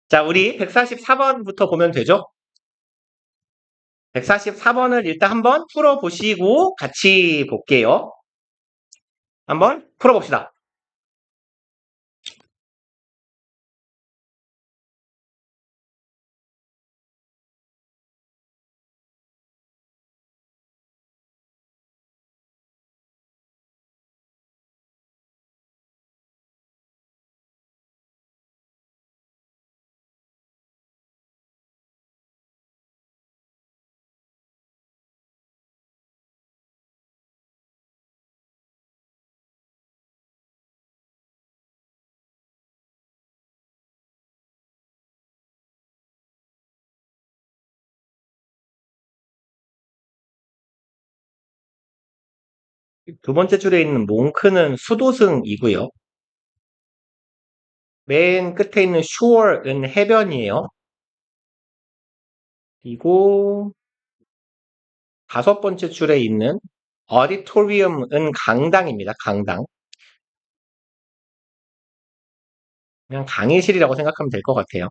자, 우리 144번부터 보면 되죠? 144번을 일단 한번 풀어보시고 같이 볼게요. 한번 풀어봅시다. 두 번째 줄에 있는 몽크는 수도승이고요. 맨 끝에 있는 shore은 해변이에요. 그리고 다섯 번째 줄에 있는 auditorium은 강당입니다. 강당. 그냥 강의실이라고 생각하면 될 것 같아요.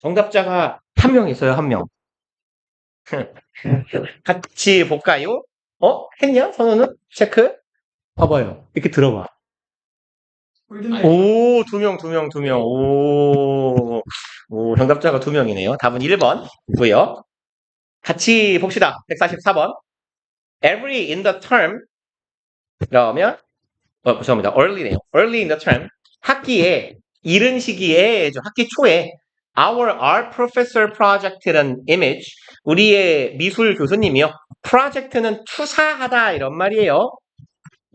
정답자가 한 명 있어요, 한 명. 같이 볼까요? 했냐? 선우는? 체크? 봐봐요. 이렇게 들어봐. 오, 두 명, 두 명, 두 명. 오, 정답자가 두 명이네요. 답은 1번이고요. 같이 봅시다. 144번. Every in the term. 그러면, 죄송합니다. early네요. Early in the term. 학기에, 이른 시기에, 학기 초에, our art professor project라는 image. 우리의 미술 교수님이요. project는 투사하다, 이런 말이에요.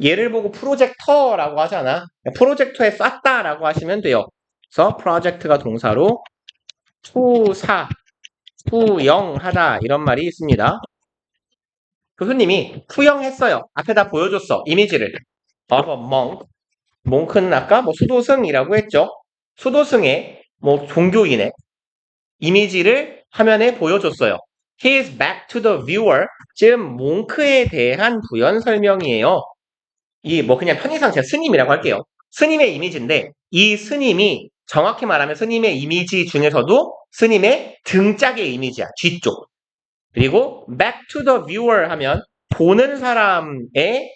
얘를 보고 프로젝터라고 하잖아. 프로젝터에 쐈다라고 하시면 돼요. 그래서 project가 동사로 투영하다 이런 말이 있습니다. 교수님이 투영했어요. 앞에다 보여줬어. 이미지를. of a monk. 몽크는 아까 뭐 수도승이라고 했죠. 수도승의 뭐 종교인의 이미지를 화면에 보여줬어요. He is back to the viewer. 지금 몽크에 대한 부연 설명이에요. 이 뭐 그냥 편의상 제가 스님이라고 할게요. 스님의 이미지인데 이 스님이 정확히 말하면 스님의 이미지 중에서도 스님의 등짝의 이미지야. 뒤쪽. 그리고 back to the viewer 하면 보는 사람의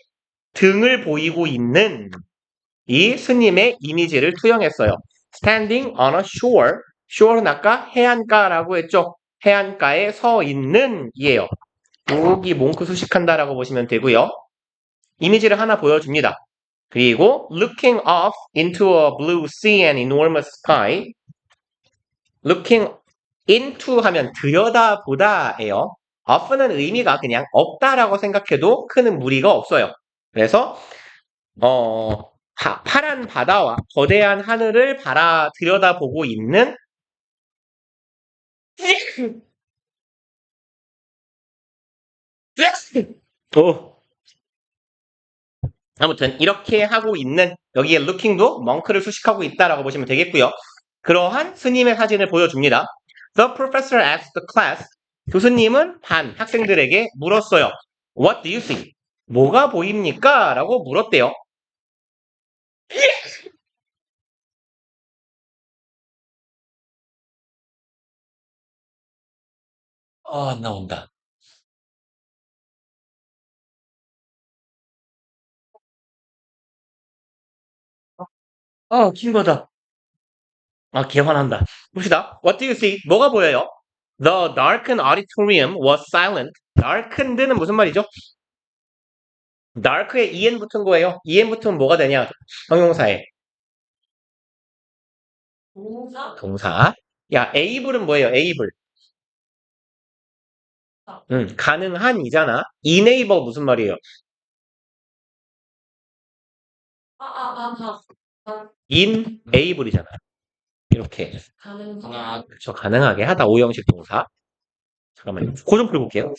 등을 보이고 있는 이 스님의 이미지를 투영했어요. Standing on a shore. shore는 아까 해안가라고 했죠. 해안가에 서 있는 이에요. 여기 몽크 수식한다라고 보시면 되고요. 이미지를 하나 보여줍니다. 그리고 looking off into a blue sea and enormous sky. looking into 하면 들여다보다예요. off는 의미가 그냥 없다라고 생각해도 큰 무리가 없어요. 그래서 파란 바다와 거대한 하늘을 들여다보고 있는 오. 아무튼 이렇게 하고 있는 여기에 looking도 멍크를 수식하고 있다라고 보시면 되겠고요. 그러한 스님의 사진을 보여줍니다. The professor asked the class. 교수님은 반 학생들에게 물었어요. What do you see? 뭐가 보입니까? 라고 물었대요. 나온다. 긴 거다. 개환한다. 봅시다. What do you see? 뭐가 보여요? The darkened auditorium was silent. darkened는 무슨 말이죠? dark에 en 붙은 거예요. en 붙으면 뭐가 되냐? 형용사에. 동사. 야, able은 뭐예요? able. 가능한이잖아. enable 무슨 말이에요? enable이잖아. 이렇게. 그렇죠. 가능하게 하다. 오형식 동사. 잠깐만요. 코 좀 풀어볼게요.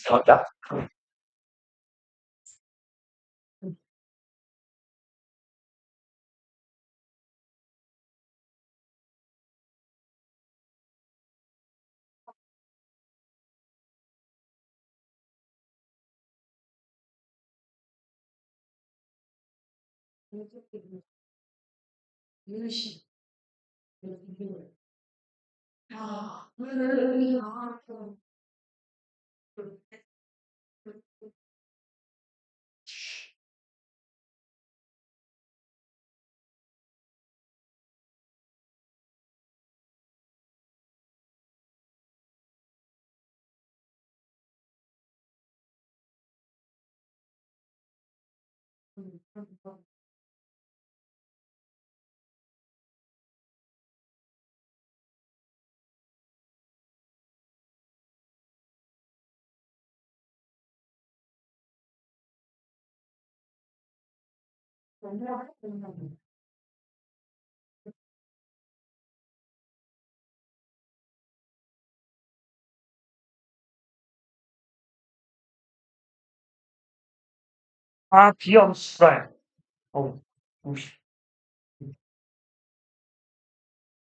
자, 비염스러워.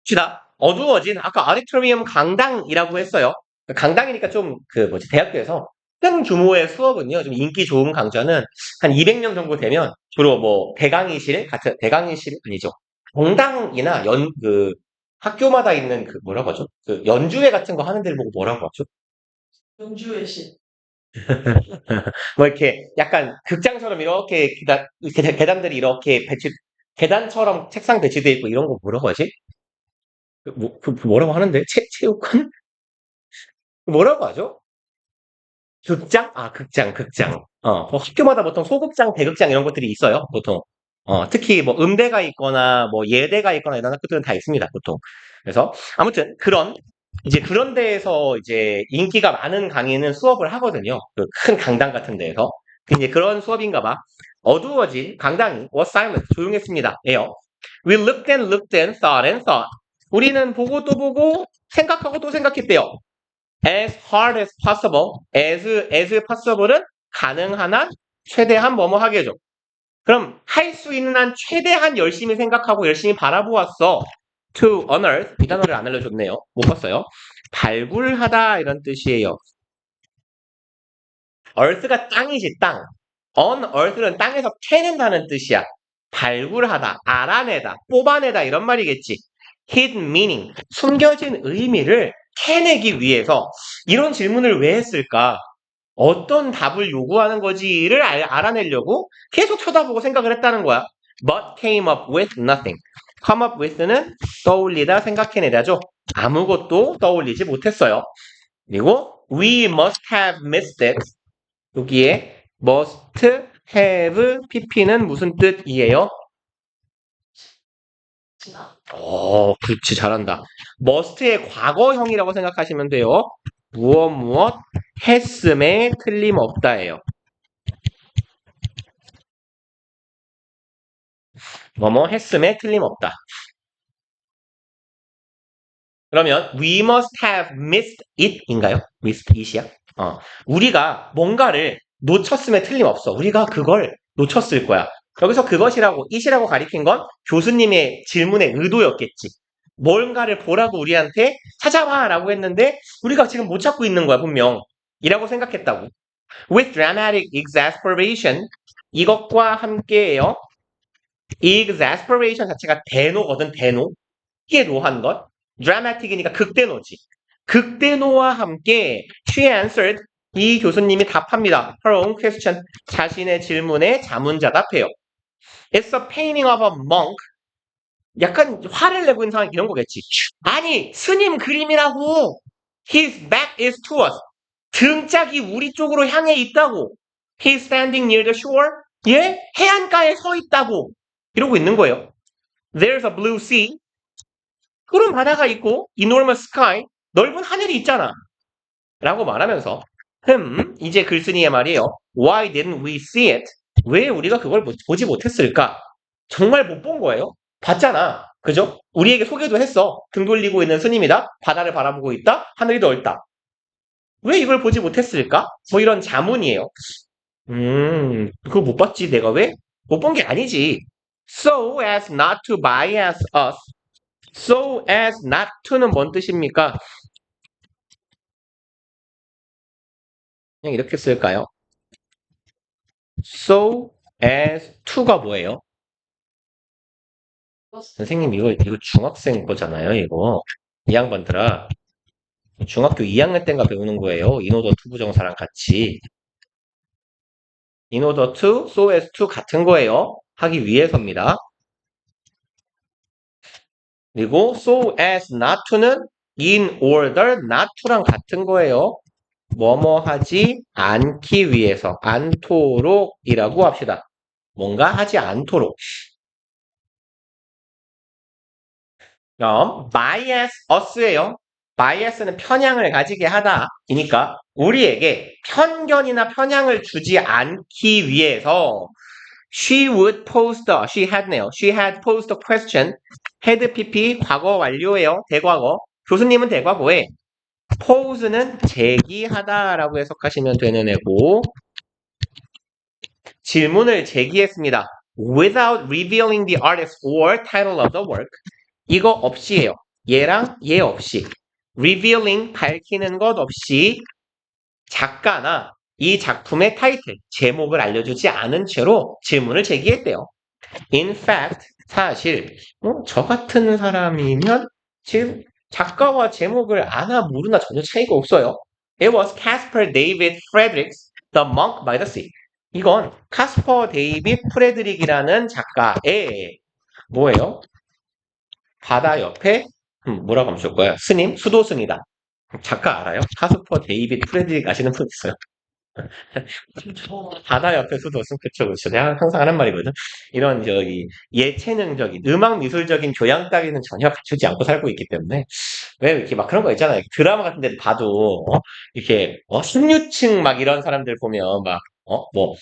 봅시다. 어두워진 아까 아디토리움 강당이라고 했어요. 강당이니까 좀 대학교에서 큰 규모의 수업은요. 좀 인기 좋은 강좌는 한 200명 정도 되면 주로 뭐 대강의실 같은 대강의실 아니죠. 공당이나 학교마다 있는 뭐라고 하죠? 연주회 같은 거 하는 데를 보고 뭐라고 하죠? 연주회실. 뭐 이렇게 약간 극장처럼 이렇게 계단들이 이렇게 계단처럼 책상 배치되어 있고 이런 거 뭐라고 하지? 뭐라고 하는데? 체육관? 뭐라고 하죠? 극장? 극장. 뭐 학교마다 보통 소극장, 대극장 이런 것들이 있어요, 보통. 특히 뭐 음대가 있거나 뭐 예대가 있거나 이런 학교들은 다 있습니다, 보통. 그래서 아무튼 이제 그런 데에서 이제 인기가 많은 강의는 수업을 하거든요. 그 큰 강당 같은 데에서. 이제 그런 수업인가 봐. 어두워진 강당이 was silent, 조용했습니다. 예요. We looked and thought and thought. 우리는 보고 또 보고 생각하고 또 생각했대요. as hard as possible. as possible은 가능한 한 최대한 뭐뭐 하게 해줘. 그럼 할 수 있는 한 최대한 열심히 생각하고 열심히 바라보았어. to unearth. 이 단어를 안 알려줬네요. 못 봤어요. 발굴하다 이런 뜻이에요. earth가 땅이지 땅. unearth는 땅에서 캐낸다는 뜻이야. 발굴하다, 알아내다, 뽑아내다 이런 말이겠지. hidden meaning, 숨겨진 의미를 캐내기 위해서 이런 질문을 왜 했을까? 어떤 답을 요구하는 거지를 알아내려고 계속 쳐다보고 생각을 했다는 거야. But came up with nothing. come up with는 떠올리다, 생각해내다죠. 아무것도 떠올리지 못했어요. 그리고 we must have missed it. 여기에 must have pp는 무슨 뜻이에요? 그렇지 잘한다. must의 과거형이라고 생각하시면 돼요. 무엇 했음에 틀림없다예요. 뭐뭐 했음에 틀림없다. 그러면 we must have missed it인가요? missed it이야? 우리가 뭔가를 놓쳤음에 틀림없어. 우리가 그걸 놓쳤을 거야. 여기서 그것이라고 it이라고 가리킨 건 교수님의 질문의 의도였겠지. 뭔가를 보라고 우리한테 찾아봐 라고 했는데 우리가 지금 못 찾고 있는 거야 분명. 이라고 생각했다고. With dramatic exasperation 이것과 함께해요. exasperation 자체가 대노거든 대노. 이게 노한 것. dramatic이니까 극대노지. 극대노와 함께 she answered 이 교수님이 답합니다. her own question 자신의 질문에 자문자답해요. It's a painting of a monk. 약간 화를 내고 있는 상황 이런 거겠지. 아니 스님 그림이라고. His back is to us. 등짝이 우리 쪽으로 향해 있다고. He's standing near the shore. 예? 해안가에 서 있다고. 이러고 있는 거예요. There's a blue sea. 푸른 바다가 있고 enormous sky. 넓은 하늘이 있잖아. 라고 말하면서 이제 글쓴이의 말이에요. Why didn't we see it? 왜 우리가 그걸 보지 못했을까? 정말 못 본 거예요. 봤잖아. 그죠? 우리에게 소개도 했어. 등 돌리고 있는 스님이다. 바다를 바라보고 있다. 하늘이 넓다. 왜 이걸 보지 못했을까? 뭐 이런 자문이에요. 그거 못 봤지 내가 왜? 못 본 게 아니지. So as not to bias us. So as not to는 뭔 뜻입니까? 그냥 이렇게 쓸까요? So as to가 뭐예요? 선생님 이거 중학생 거잖아요 이거. 이 양반들아 중학교 2학년 때인가 배우는 거예요. 인오더 투 부정사랑 같이. 인오더 투, so as to 같은 거예요. 하기 위해서입니다. 그리고 so as not to는 in order not to랑 같은 거예요. 뭐뭐 하지 않기 위해서 않도록이라고 합시다. 뭔가 하지 않도록. 그럼 bias us예요. bias는 편향을 가지게 하다. 이니까 우리에게 편견이나 편향을 주지 않기 위해서 she had posed a question. had pp 과거 완료예요. 대과거. 교수님은 대과거에 pose는 제기하다라고 해석하시면 되는 애고 질문을 제기했습니다. without revealing the artist or title of the work. 이거 없이예요. 얘랑 얘 없이. revealing 밝히는 것 없이 작가나 이 작품의 타이틀, 제목을 알려주지 않은 채로 질문을 제기했대요. In fact, 사실 저 같은 사람이면 지금 작가와 제목을 아나 모르나 전혀 차이가 없어요. It was Caspar David Friedrichs, The Monk by the Sea. 이건 카스퍼 데이빗 프레드릭이라는 작가의 뭐예요? 바다 옆에 뭐라고 하면 좋을까요? 스님? 수도승이다. 작가 알아요? 카스퍼 데이빗 프레드릭 아시는 분 있어요? 바다 옆에 수도승 그쵸 그쵸 내가 항상 하는 말이거든. 이런 예체능적인 음악 미술적인 교양 따위는 전혀 갖추지 않고 살고 있기 때문에 왜 이렇게 막 그런 거 있잖아요. 드라마 같은 데 봐도 이렇게 16층 막 이런 사람들 보면 막 뭐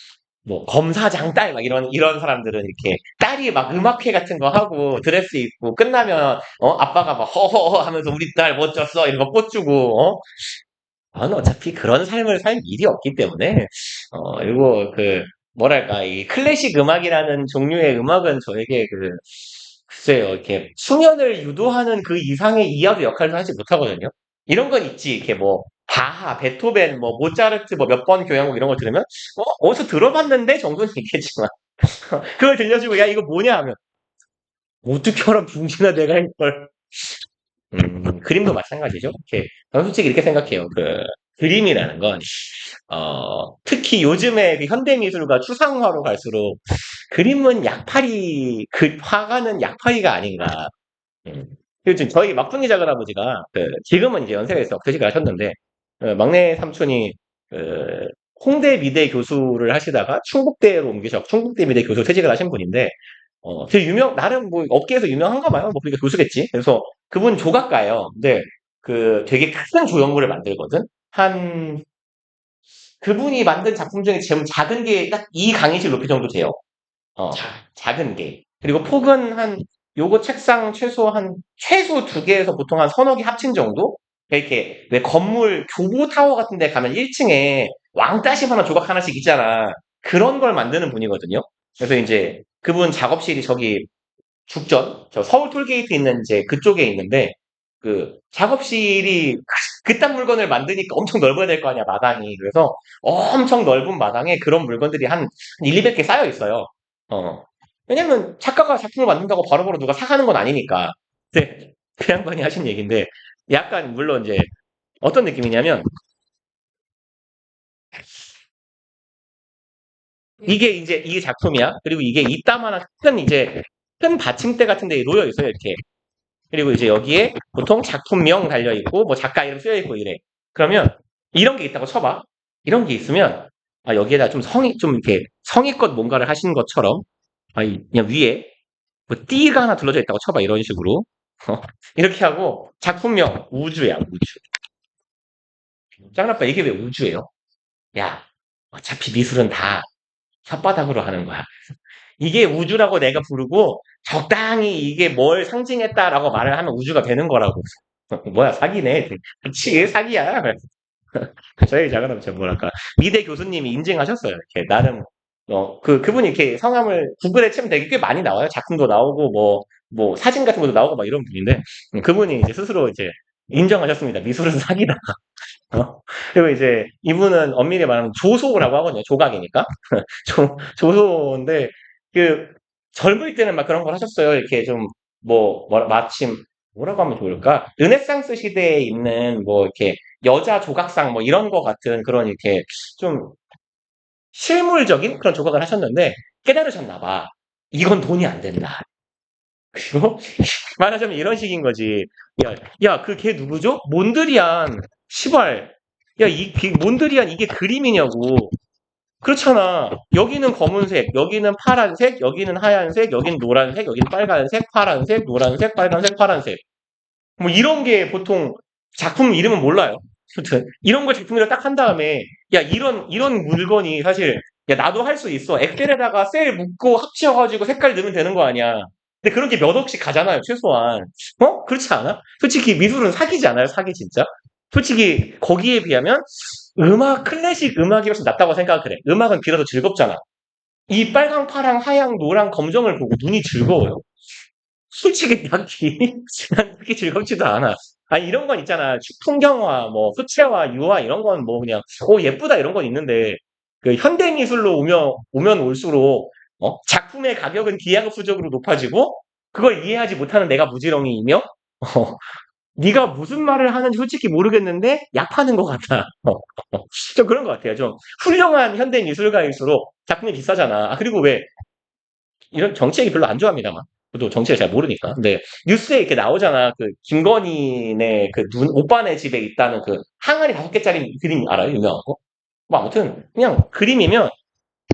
뭐 검사장 딸 막 이런 사람들은 이렇게 딸이 막 음악회 같은 거 하고 드레스 입고 끝나면 아빠가 막 허허허 하면서 우리 딸 멋졌어 이런 거 꽃주고 저는 어차피 그런 삶을 살 일이 없기 때문에 그리고 그 뭐랄까 이 클래식 음악이라는 종류의 음악은 저에게 글쎄요 이렇게 수면을 유도하는 그 이상의 이하도 역할을 하지 못하거든요. 이런 건 있지 이렇게 뭐 바하, 베토벤, 뭐 모차르트 뭐 몇 번 교향곡 이런 거 들으면 어디서 들어봤는데 정도는 있겠지만 그걸 들려주고 야 이거 뭐냐 하면 어떻게 알아 붕신아 내가 이걸 그림도 마찬가지죠. 이렇게 저는 솔직히 이렇게 생각해요. 그림이라는 건 특히 요즘에 그 현대미술과 추상화로 갈수록 그림은 약팔이, 화가는 약팔이가 아닌가. 음. 그리고 지금 저희 막둥이 작은아버지가, 지금은 이제 연세가 있어 퇴직을 하셨는데, 막내 삼촌이, 그, 홍대 미대 교수를 하시다가 충북대로 충북대 미대 교수 퇴직을 하신 분인데, 되게 나름 뭐 업계에서 유명한가 봐요. 뭐 그러니까 교수겠지. 그래서 그분 조각가예요. 근데 되게 큰 조형물을 만들거든? 그분이 만든 작품 중에 제일 작은 게 딱 이 강의실 높이 정도 돼요. 작은 게. 그리고 폭은 요거 책상 최소 두 개에서 보통 한 서너 개 합친 정도? 이렇게, 왜 건물, 교보 타워 같은 데 가면 1층에 왕따시만한 조각 하나씩 있잖아. 그런 걸 만드는 분이거든요. 그래서 이제 그분 작업실이 저기 저 서울 톨게이트 있는 이제 그쪽에 있는데, 작업실이 그딴 물건을 만드니까 엄청 넓어야 될 거 아니야, 마당이. 그래서 엄청 넓은 마당에 그런 물건들이 한 1, 200개 쌓여 있어요. 어. 왜냐면 작가가 작품을 만든다고 바로바로 누가 사가는 건 아니니까. 근데 그 양반이 하신 얘기인데, 약간 물론 이제 어떤 느낌이냐면, 이게 작품이야. 그리고 이게 이따만한 큰 받침대 같은 데 놓여 있어요, 이렇게. 그리고 이제 여기에 보통 작품명 달려 있고 뭐 작가 이름 쓰여 있고 이래. 그러면 이런 게 있다고 쳐봐. 이런 게 있으면 여기에다 좀 이렇게 성의껏 뭔가를 하신 것처럼 그냥 위에 뭐 띠가 하나 둘러져 있다고 쳐봐 이런 식으로 이렇게 하고 작품명 우주야 우주. 짱나빠 이게 왜 우주예요? 야 어차피 미술은 다 혓바닥으로 하는 거야. 이게 우주라고 내가 부르고 적당히 이게 뭘 상징했다라고 말을 하면 우주가 되는 거라고. 뭐야 사기네. 그치 사기야. 저희 작은 저 뭐랄까 미대 교수님이 인증하셨어요. 이렇게 나름 그분이 이렇게 성함을 구글에 치면 되게 꽤 많이 나와요. 작품도 나오고 뭐 사진 같은 것도 나오고 막 이런 분인데 그분이 이제 스스로 이제 인정하셨습니다. 미술은 사기다. 그리고 이제 이분은 엄밀히 말하면 조소라고 하거든요. 조각이니까. 조소인데 그 젊을 때는 막 그런 걸 하셨어요. 이렇게 마침 뭐라고 하면 좋을까? 르네상스 시대에 있는 뭐 이렇게 여자 조각상 뭐 이런 거 같은 그런 이렇게 좀 실물적인 그런 조각을 하셨는데 깨달으셨나 봐. 이건 돈이 안 된다. 그리고 말하자면 이런 식인 거지. 야, 그 걔 누구죠? 몬드리안. 시발. 야, 몬드리안 이게 그림이냐고. 그렇잖아. 여기는 검은색, 여기는 파란색, 여기는 하얀색, 여기는 노란색, 여기는 빨간색, 파란색, 노란색, 빨간색, 파란색. 뭐 이런 게 보통 작품 이름은 몰라요. 아무튼 이런 걸 작품이라 딱 한 다음에 야 이런 물건이 사실 야 나도 할 수 있어. 엑셀에다가 셀 묶고 합치어가지고 색깔 넣으면 되는 거 아니야. 근데 그런 게 몇 억씩 가잖아요 최소한. 그렇지 않아? 솔직히 미술은 사기지 않아요? 사기 진짜? 솔직히 거기에 비하면 클래식 음악이 훨씬 낫다고 생각을 해. 음악은 귀라도 즐겁잖아. 이 빨강, 파랑, 하양, 노랑, 검정을 보고 눈이 즐거워요. 솔직히 난 그렇게 즐겁지도 않아. 아니, 이런 건 있잖아. 풍경화, 뭐, 수채화, 유화, 이런 건 뭐, 그냥, 예쁘다, 이런 건 있는데, 현대미술로 오면 올수록, 작품의 가격은 기하급수적으로 높아지고, 그걸 이해하지 못하는 내가 무지렁이이며, 네가 무슨 말을 하는지 솔직히 모르겠는데, 약 파는 것 같아. 좀 그런 것 같아요. 좀, 훌륭한 현대미술가일수록 작품이 비싸잖아. 그리고 왜, 이런 정치 얘기 별로 안 좋아합니다만. 저도 정치를 잘 모르니까. 근데 뉴스에 이렇게 나오잖아. 김건희네 오빠네 집에 있다는 항아리 5개짜리 그림 알아요? 유명한 거? 뭐 아무튼 그냥 그림이면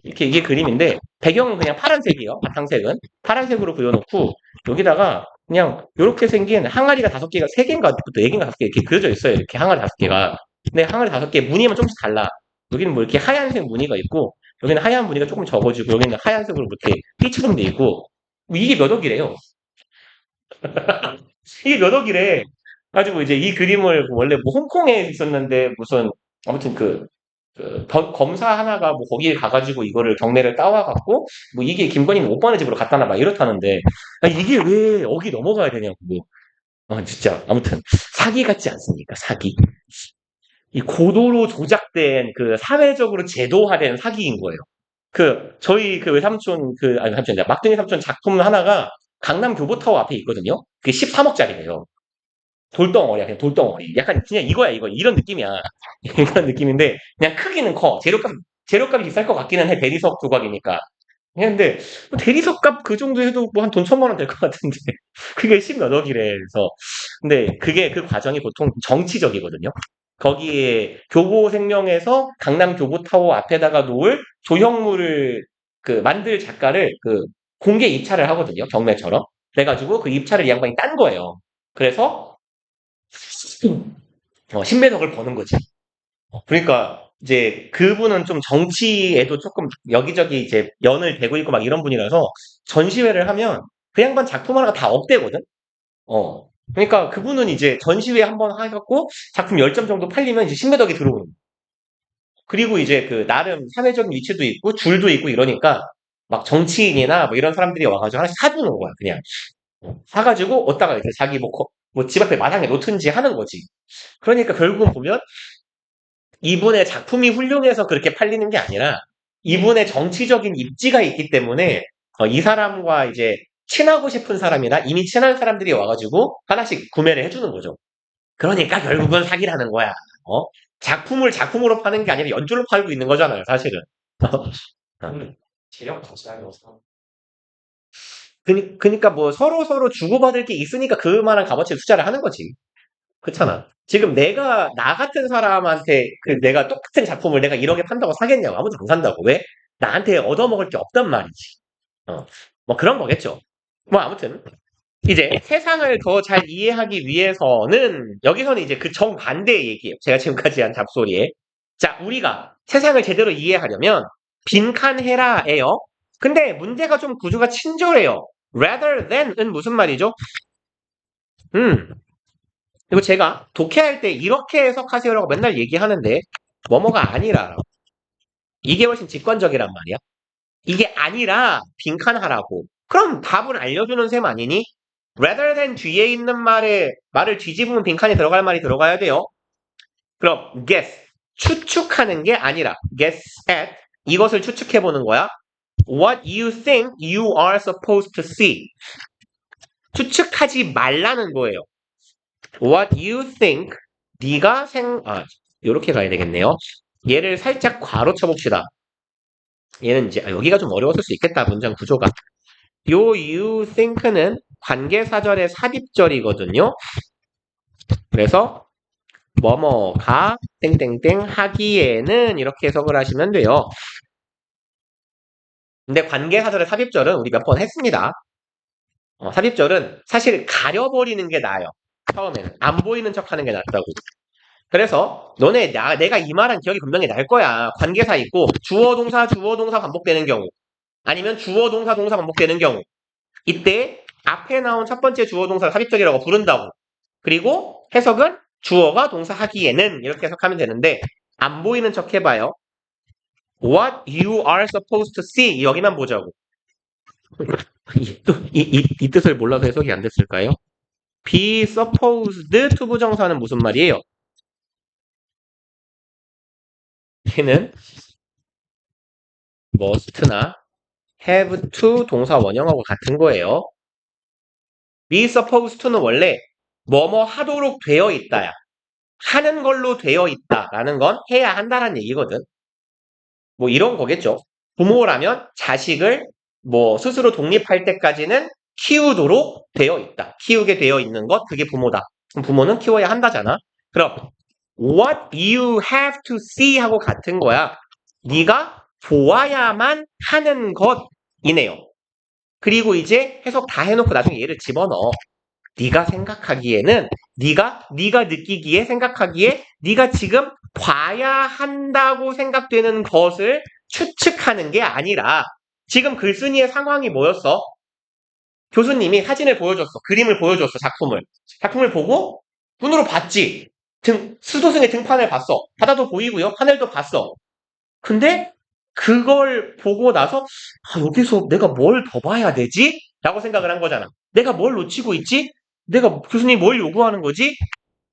이렇게 이게 그림인데 배경은 그냥 파란색이에요. 바탕색은 파란색으로 그려놓고 여기다가 그냥 이렇게 생긴 항아리가 5개가 3개인가 4개인가 5개 이렇게 그려져 있어요. 이렇게 항아리 5개가. 근데 항아리 5개 무늬만 조금씩 달라. 여기는 뭐 이렇게 하얀색 무늬가 있고 여기는 하얀 무늬가 조금 적어지고 여기는 하얀색으로 이렇게 삐처럼 돼 있고 뭐 이게 몇 억이래요. 이게 몇 억이래. 가지고 이제 이 그림을 원래 뭐 홍콩에 있었는데 무슨 아무튼 검사 하나가 뭐 거기에 가가지고 이거를 경매를 따와갖고 뭐 이게 김건희 오빠네 집으로 갖다놔 막 이렇다는데 이게 왜 억이 넘어가야 되냐고. 진짜 아무튼 사기 같지 않습니까? 사기. 이 고도로 조작된 그 사회적으로 제도화된 사기인 거예요. 저희 그 외삼촌 아니 삼촌 막둥이 삼촌 작품 하나가 강남 교보타워 앞에 있거든요. 그게 13억짜리래요. 돌덩어리야, 그냥 돌덩어리. 약간 그냥 이거야, 이거. 이런 느낌이야. 이런 느낌인데 그냥 크기는 커. 재료값이 비쌀 것 같기는 해. 대리석 조각이니까. 근데 뭐 대리석값 그 정도 해도 뭐 한 돈 1,000만 원 될 것 같은데 그게 10몇 억이래. 그래서 근데 그게 그 과정이 보통 정치적이거든요. 거기에 교보생명에서 강남 교보타워 앞에다가 놓을 조형물을 만들 작가를 공개 입찰을 하거든요. 경매처럼. 그래가지고 그 입찰을 이 양반이 딴 거예요. 그래서 신매덕을 버는 거지. 그러니까 이제 그분은 좀 정치에도 조금 여기저기 이제 연을 대고 있고 막 이런 분이라서 전시회를 하면 그 양반 작품 하나가 다 억대거든? 그러니까 그분은 이제 전시회 한번 해갖고 작품 10점 정도 팔리면 이제 신매덕이 들어오는 거예요. 그리고 이제 나름 사회적인 위치도 있고 줄도 있고 이러니까 막 정치인이나 뭐 이런 사람들이 와가지고 하나씩 사주는 거야, 그냥. 사가지고 어디다가 이제 자기 뭐 집 앞에 마당에 놓든지 하는 거지. 그러니까 결국은 보면 이분의 작품이 훌륭해서 그렇게 팔리는 게 아니라 이분의 정치적인 입지가 있기 때문에 이 사람과 이제 친하고 싶은 사람이나 이미 친한 사람들이 와가지고 하나씩 구매를 해주는 거죠. 그러니까 결국은 사기라는 거야. 작품을 작품으로 파는 게 아니라 연주를 팔고 있는 거잖아요, 사실은. 재력 거치하면서 그러니까 뭐 서로 주고받을 게 있으니까 그만한 값어치를 투자를 하는 거지. 그렇잖아. 지금 나 같은 사람한테 내가 똑같은 작품을 내가 1억에 판다고 사겠냐고. 아무도 안 산다고. 왜? 나한테 얻어먹을 게 없단 말이지. 뭐 그런 거겠죠. 뭐 아무튼 이제 세상을 더 잘 이해하기 위해서는 여기서는 이제 그 정반대의 얘기예요. 제가 지금까지 한 잡소리에. 자, 우리가 세상을 제대로 이해하려면 빈칸해라예요. 근데 문제가 좀 구조가 친절해요. rather than은 무슨 말이죠? 그리고 제가 독해할 때 이렇게 해석하세요라고 맨날 얘기하는데 뭐뭐가 아니라 이게 훨씬 직관적이란 말이야. 이게 아니라 빈칸하라고. 그럼 답을 알려주는 셈 아니니? rather than 뒤에 있는 말을 뒤집으면 빈칸에 들어갈 말이 들어가야 돼요. 그럼 guess, 추측하는 게 아니라 guess at, 이것을 추측해보는 거야. what you think you are supposed to see. 추측하지 말라는 거예요. what you think, 네가 요렇게 가야 되겠네요. 얘를 살짝 괄호 쳐봅시다. 얘는 이제 여기가 좀 어려웠을 수 있겠다, 문장 구조가. 요 you think는 관계사절의 삽입절이거든요. 그래서 뭐뭐가 땡땡땡 하기에는 이렇게 해석을 하시면 돼요. 근데 관계사절의 삽입절은 우리 몇 번 했습니다. 삽입절은 사실 가려버리는 게 나아요. 처음에는 안 보이는 척하는 게 낫다고. 그래서 너네 내가 이 말한 기억이 분명히 날 거야. 관계사 있고 주어 동사 반복되는 경우, 아니면 주어 동사 반복되는 경우, 이때 앞에 나온 첫 번째 주어 동사를 삽입절이라고 부른다고. 그리고 해석은 주어가 동사 하기에는 이렇게 해석하면 되는데 안 보이는 척 해봐요. What you are supposed to see, 여기만 보자고. 이 뜻을 몰라서 해석이 안 됐을까요? be supposed to 부정사는 무슨 말이에요? 얘는 must나 have to 동사 원형하고 같은 거예요. be supposed to는 원래 뭐뭐 하도록 되어 있다야. 하는 걸로 되어 있다라는 건 해야 한다는 얘기거든. 뭐 이런 거겠죠. 부모라면 자식을 뭐 스스로 독립할 때까지는 키우도록 되어 있다. 키우게 되어 있는 것, 그게 부모다. 그럼 부모는 키워야 한다잖아. 그럼 what you have to see 하고 같은 거야. 네가 보아야만 하는 것이네요. 그리고 이제 해석 다 해놓고 나중에 얘를 집어넣어. 네가 생각하기에는 네가 느끼기에 생각하기에 네가 지금 봐야 한다고 생각되는 것을 추측하는 게 아니라 지금 글쓴이의 상황이 뭐였어? 교수님이 사진을 보여줬어. 그림을 보여줬어. 작품을 보고 눈으로 봤지. 수도승의 등판을 봤어. 바다도 보이고요. 하늘도 봤어. 근데 그걸 보고 나서 여기서 내가 뭘 더 봐야 되지? 라고 생각을 한 거잖아. 내가 뭘 놓치고 있지? 내가 교수님이 뭘 요구하는 거지?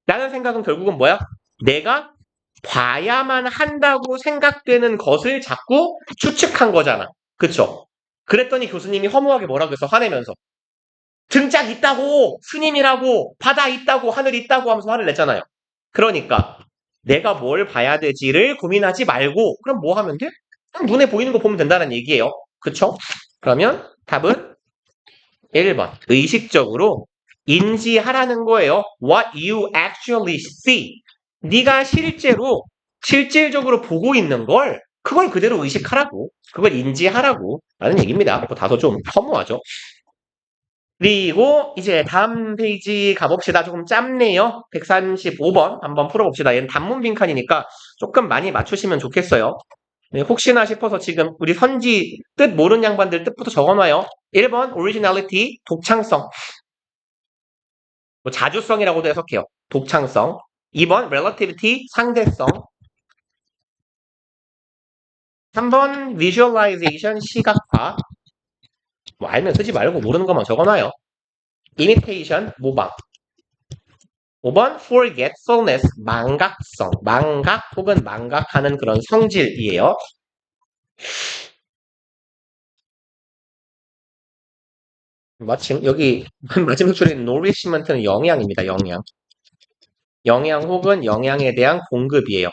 라는 생각은 결국은 뭐야? 내가 봐야만 한다고 생각되는 것을 자꾸 추측한 거잖아. 그쵸? 그랬더니 교수님이 허무하게 뭐라고 했어? 화내면서. 등짝 있다고! 스님이라고! 바다 있다고! 하늘 있다고! 하면서 화를 냈잖아요. 그러니까 내가 뭘 봐야 되지를 고민하지 말고 그럼 뭐 하면 돼? 그냥 눈에 보이는 거 보면 된다는 얘기예요. 그쵸? 그러면 답은 1번. 의식적으로 인지하라는 거예요. What you actually see. 네가 실질적으로 보고 있는 걸 그걸 그대로 의식하라고. 그걸 인지하라고 라는 얘기입니다. 뭐 다소 좀 허무하죠. 그리고 이제 다음 페이지 가봅시다. 조금 짧네요. 135번 한번 풀어봅시다. 얘는 단문 빈칸이니까 조금 많이 맞추시면 좋겠어요. 네, 혹시나 싶어서 지금 우리 선지 뜻 모르는 양반들 뜻부터 적어놔요. 1번 originality, 독창성. 뭐 자주성이라고도 해석해요. 독창성. 2번 relativity, 상대성. 3번 visualization, 시각화. 뭐 알면 쓰지 말고 모르는 것만 적어놔요. imitation, 모방. 5번 forgetfulness, 망각성. 망각 혹은 망각하는 그런 성질이에요. 마침 여기 마지막 줄에 있는 nourishment는 영양입니다. 영양. 영양 혹은 영양에 대한 공급이에요.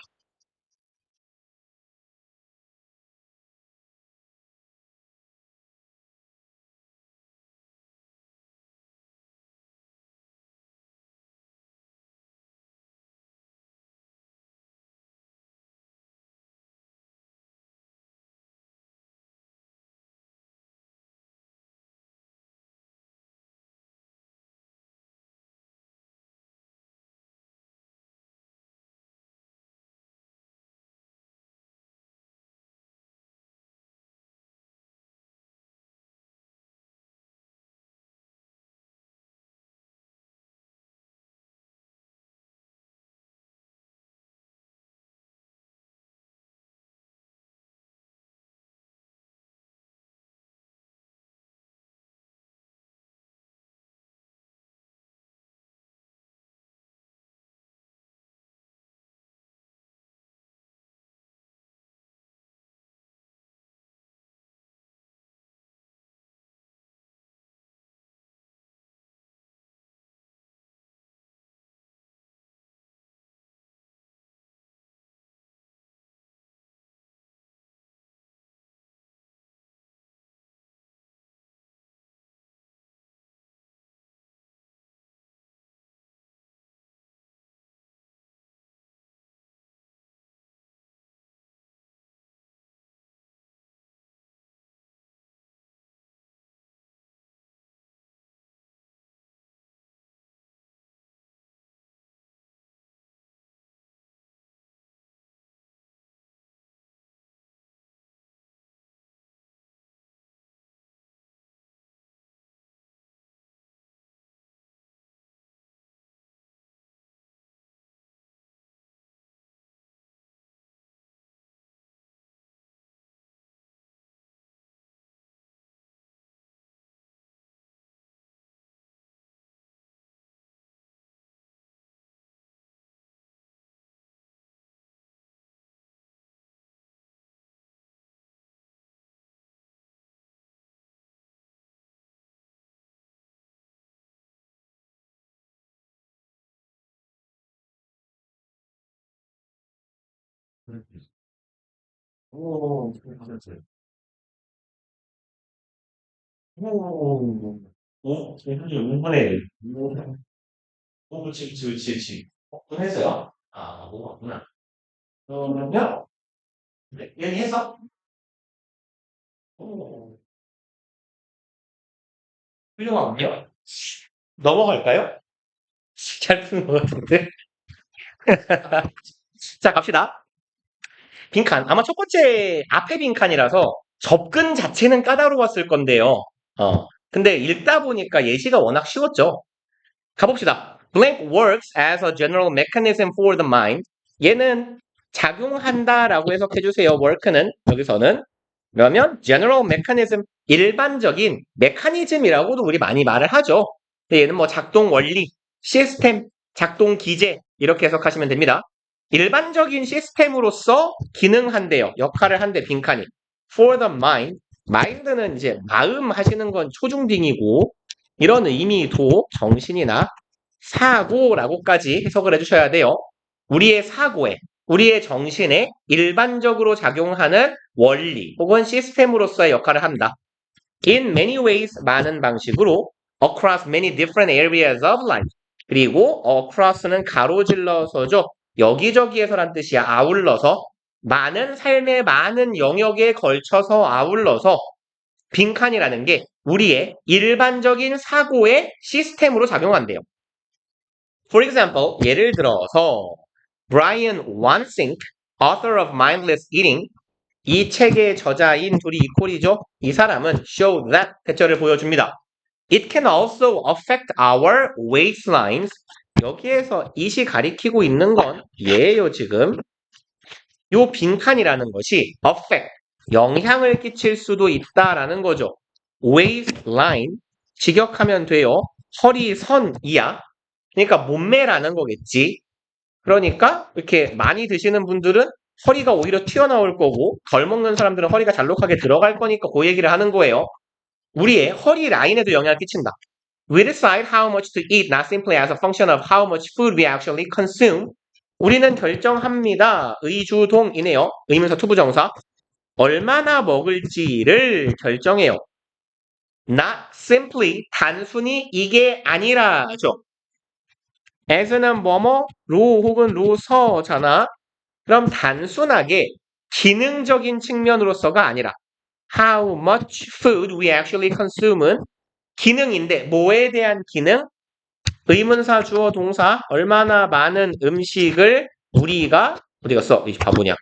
오, 오, 오, 현재 5분의 1. 오, 그렇지. 끝냈어요? 아, 뭐가 없구나. 그러면요, 네, 얘기해서, 오, 훌륭하군요. 넘어갈까요? 잘 푸는 것 같은데. 자, 갑시다. 빈칸. 아마 첫 번째 앞에 빈칸이라서 접근 자체는 까다로웠을 건데요. 근데 읽다 보니까 예시가 워낙 쉬웠죠. 가봅시다. Blank works as a general mechanism for the mind. 얘는 작용한다라고 해석해주세요. work는 여기서는 그러면 general mechanism 일반적인 메커니즘이라고도 우리 많이 말을 하죠. 근데 얘는 뭐 작동 원리, 시스템, 작동 기제 이렇게 해석하시면 됩니다. 일반적인 시스템으로서 기능한대요. 역할을 한대 빈칸이. For the mind. mind는 이제 마음 하시는 건 초중딩이고 이런 의미도 정신이나 사고라고까지 해석을 해주셔야 돼요. 우리의 사고에, 우리의 정신에 일반적으로 작용하는 원리 혹은 시스템으로서의 역할을 한다. In many ways, 많은 방식으로 across many different areas of life. 그리고 across는 가로질러서죠. 여기저기에서란 뜻이야. 아울러서 많은 삶의 많은 영역에 걸쳐서 아울러서 빈칸이라는 게 우리의 일반적인 사고의 시스템으로 작용한대요. For example, 예를 들어서 Brian Wansink, author of Mindless Eating, 이 책의 저자인 둘이 이퀄이죠. 이 사람은 showed that 대처를 보여줍니다. It can also affect our waistlines. 여기에서 it이 가리키고 있는 건 얘예요, 지금. 요 빈칸이라는 것이 affect, 영향을 끼칠 수도 있다라는 거죠. waistline, 직역하면 돼요. 허리선이야. 그러니까 몸매라는 거겠지. 그러니까 이렇게 많이 드시는 분들은 허리가 오히려 튀어나올 거고 덜 먹는 사람들은 허리가 잘록하게 들어갈 거니까 그 얘기를 하는 거예요. 우리의 허리 라인에도 영향을 끼친다. We decide how much to eat not simply as a function of how much food we actually consume. 우리는 결정합니다. 의주동이네요. 의문사 투부정사. 얼마나 먹을지를 결정해요. Not simply 단순히 이게 아니라죠. as는 뭐뭐로 혹은 로서잖아. 그럼 단순하게 기능적인 측면으로서가 아니라 how much food we actually consume은 기능인데 뭐에 대한 기능? 의문사 주어 동사 얼마나 많은 음식을 우리가 어디 갔어? 이 바보냐.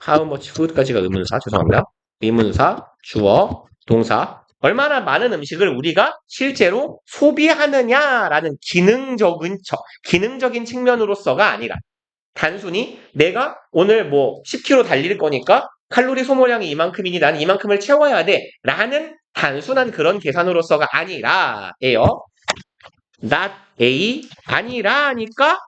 how much food까지가 의문사 죄송합니다. 의문사 주어 동사 얼마나 많은 음식을 우리가 실제로 소비하느냐라는 기능적인 측면으로서가 아니라 단순히 내가 오늘 뭐 10km 달릴 거니까 칼로리 소모량이 이만큼이니 난 이만큼을 채워야 돼 라는 단순한 그런 계산으로서가 아니라 예요. not A 아니라 하니까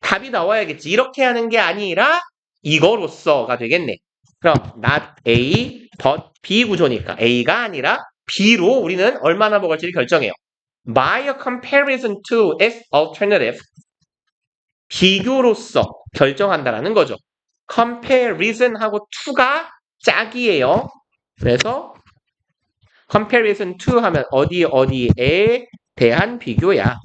답이 나와야겠지. 이렇게 하는 게 아니라 이거로서가 되겠네. 그럼 not A but B 구조니까 A가 아니라 B로 우리는 얼마나 먹을지를 결정해요. By a comparison to its alternative 비교로서 결정한다라는 거죠. comparison하고 to가 짝이에요. 그래서 comparison to 하면 어디에 대한 비교야.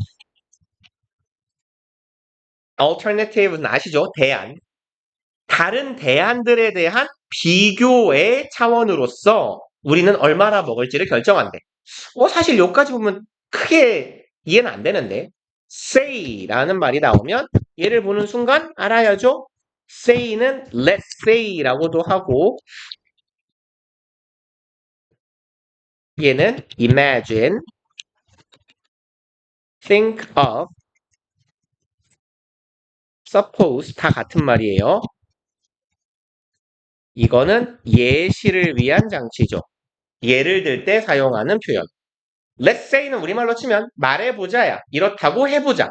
alternative는 아시죠? 대안. 다른 대안들에 대한 비교의 차원으로서 우리는 얼마나 먹을지를 결정한대. 사실 여기까지 보면 크게 이해는 안 되는데 say라는 말이 나오면 얘를 보는 순간 알아야죠. say는 let's say라고도 하고 얘는 imagine, think of, suppose 다 같은 말이에요. 이거는 예시를 위한 장치죠. 예를 들 때 사용하는 표현. Let's say는 우리말로 치면 말해보자야. 이렇다고 해보자.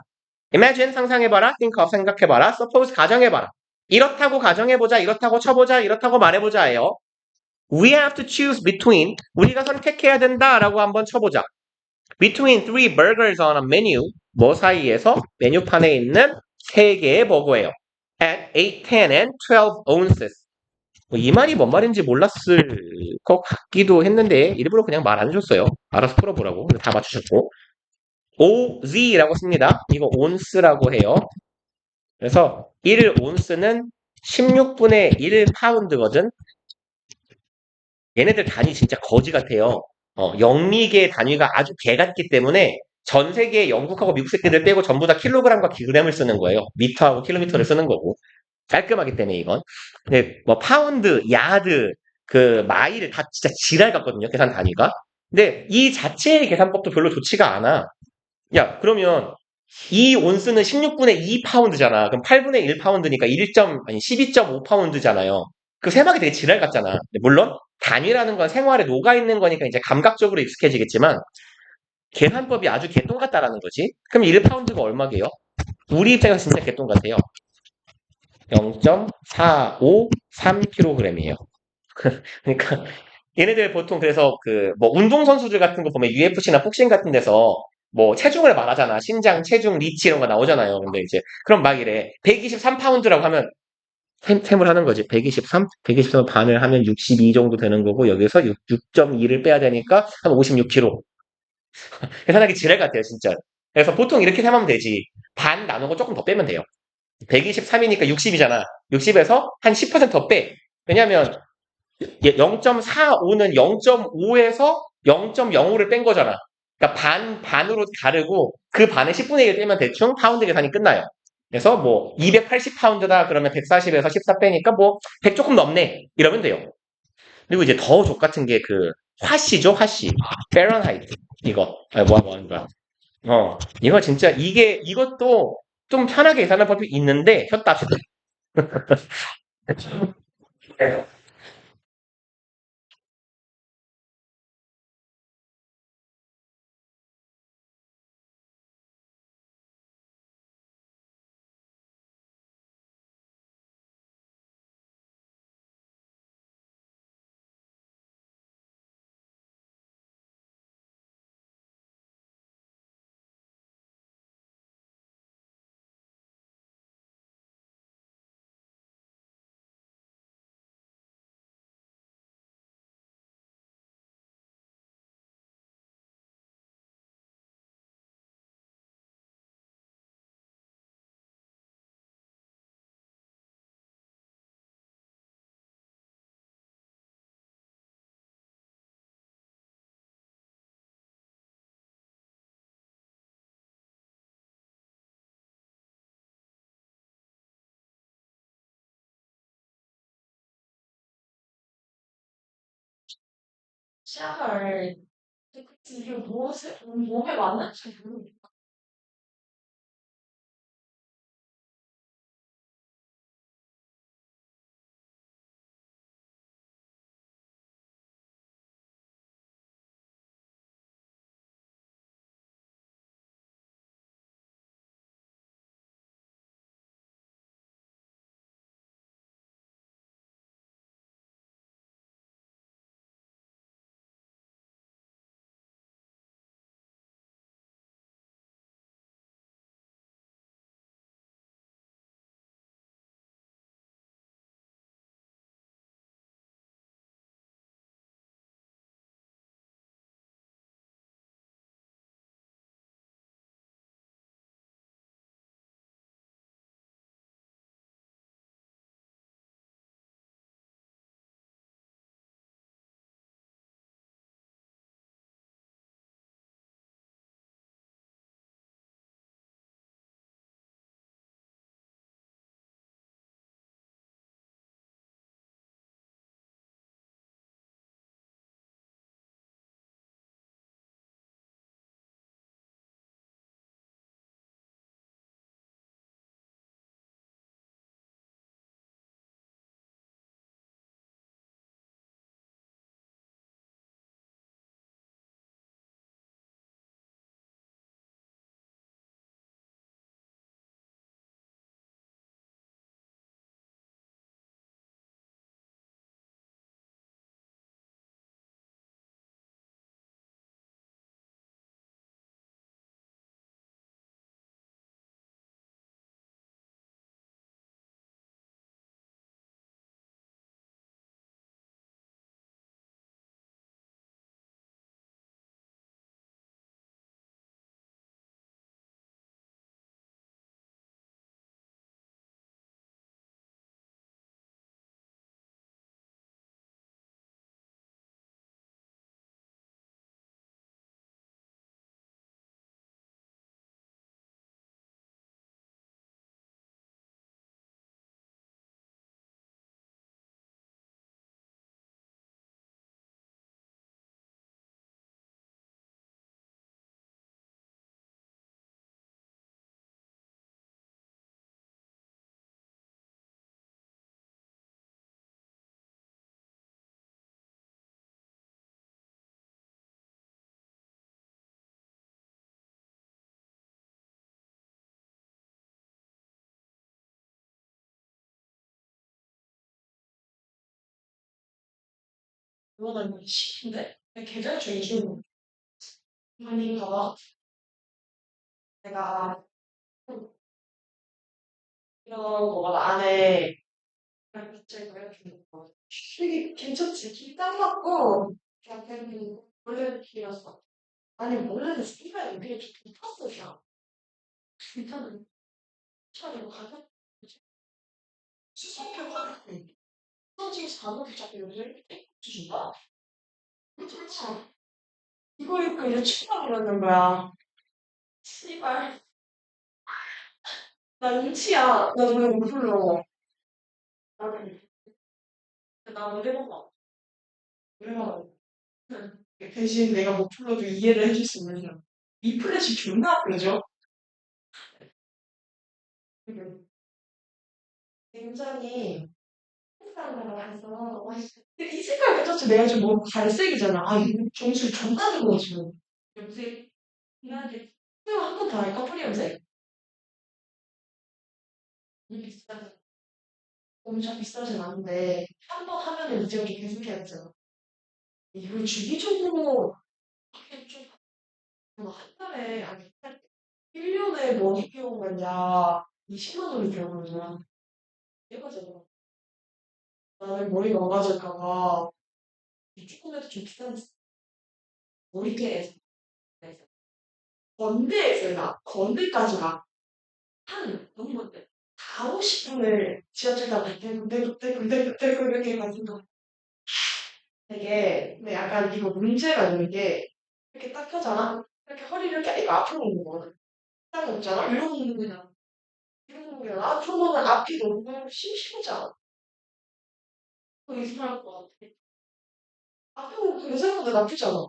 Imagine 상상해봐라. Think of 생각해봐라. Suppose 가정해봐라. 이렇다고 가정해보자. 이렇다고 쳐보자. 이렇다고 말해보자예요. We have to choose between. 우리가 선택해야 된다라고 한번 쳐보자. Between three burgers on a menu. 뭐 사이에서? 메뉴판에 있는 3개의 버거예요. At 8, 10, and 12 ounces. 이 말이 뭔 말인지 몰랐을 것 같기도 했는데 일부러 그냥 말 안 해줬어요. 알아서 풀어보라고. 다 맞추셨고. OZ라고 씁니다. 이거 온스라고 해요. 그래서 1온스는 16분의 1 파운드거든. 얘네들 단위 진짜 거지 같아요. 영미계 단위가 아주 개 같기 때문에 전 세계 영국하고 미국 새끼들 빼고 전부 다 킬로그램과 기그램을 쓰는 거예요. 미터하고 킬로미터를 쓰는 거고. 깔끔하기 때문에 이건. 근데 뭐 파운드, 야드, 그 마일 다 진짜 지랄 같거든요. 계산 단위가. 근데 이 자체의 계산법도 별로 좋지가 않아. 야, 그러면 이 온스는 16분의 2 파운드잖아. 그럼 8분의 1 파운드니까 12.5 파운드잖아요. 그 세막이 되게 지랄 같잖아. 물론 단위라는 건 생활에 녹아 있는 거니까 이제 감각적으로 익숙해지겠지만 계산법이 아주 개똥 같다라는 거지. 그럼 1 파운드가 얼마게요? 우리 입장에서 진짜 개똥 같아요. 0.453kg이에요. 그러니까 얘네들 보통 그래서 그 뭐 운동선수들 같은 거 보면 UFC나 복싱 같은 데서 뭐 체중을 말하잖아. 신장, 체중, 리치 이런 거 나오잖아요. 근데 이제 그럼 막 이래. 123파운드라고 하면 셈을 하는 거지. 123? 123 반을 하면 62 정도 되는 거고 여기서 6.2를 빼야 되니까 한 56kg. 계산하기 지랄 같아요, 진짜. 그래서 보통 이렇게 셈하면 되지. 반 나누고 조금 더 빼면 돼요. 123이니까 60이잖아. 60에서 한 10%더 빼. 왜냐면 0.45는 0.5에서 0.05를 뺀 거잖아. 그러니까 반으로 가르고 그 반에 10분의 1 빼면 대충 파운드 계산이 끝나요. 그래서 뭐 280파운드다 그러면 140에서 14 빼니까 뭐 100 조금 넘네 이러면 돼요. 그리고 이제 더 족같은 게 그 화씨죠, 화씨. 페런하이트 이거. 뭐 하는 거야. 이거 진짜 이것도 좀 편하게 계산할 법이 있는데 혔다. 시작을 이게 몸에 맞는지 모르겠어. 이거는 뭐 시킨데 계절 중에 아닌가 봐. 내가 이런 거 안에 밑줄 그려주는 거. 되게 괜찮지? 길딱 맞고 약간 원래 길었어. 아니 원래는 스티가 여기에 좀 붙었어. 괜찮은 차라리 가격 수선표가 선지 4번 잡이 요즘 주신다? 괜찮지? 이거 입고 이제 추가 그러는 거야. 씨발. 나 눈치야. 나 노래 못 불러. 나는 나 노래만 봐. 노래만 봐. 대신 내가 못 불러도 이해를 해줄 수 있는 사람. 이 플래시 존나 아프죠? 굉장히 색상으로 해서 근데 이 색깔 괜찮지? 내가 지금 뭐 갈색이잖아. 아 이거 점수 존나 주고 지금. 염색 해야 돼. 이거 한 번 더 할까? 뿌리 염색? 이 비싸. 엄청 비싸진 않은데 한 번 하면은 이제 좀 계속 해야 되잖아. 이걸 주기적으로 하긴 좀 한 달에 아니 1년에 머리 비용은 야 20만 원이 들어가잖아. 이거잖아. 나는 머리 망가질까 봐 조금이라도 좀 비싼 머리개에서 건대에서 나 건대까지 가. 한 너무 건대. 4, 50분을 지하철 타고 그때 이렇게 가는 거. 되게 근데 약간 이거 문제가 있는 게 이렇게 딱 펴잖아. 이렇게 허리를 이렇게 이거 앞으로 놓는 거는 딱 없잖아. 이러고 있는 거냐. 이러고 있는 거냐. 앞으로 놓으면 앞이 너무 심심하지 않아? 그거 이상할 것 같아. 앞에 보면 그게 생각보다 나쁘지 않아.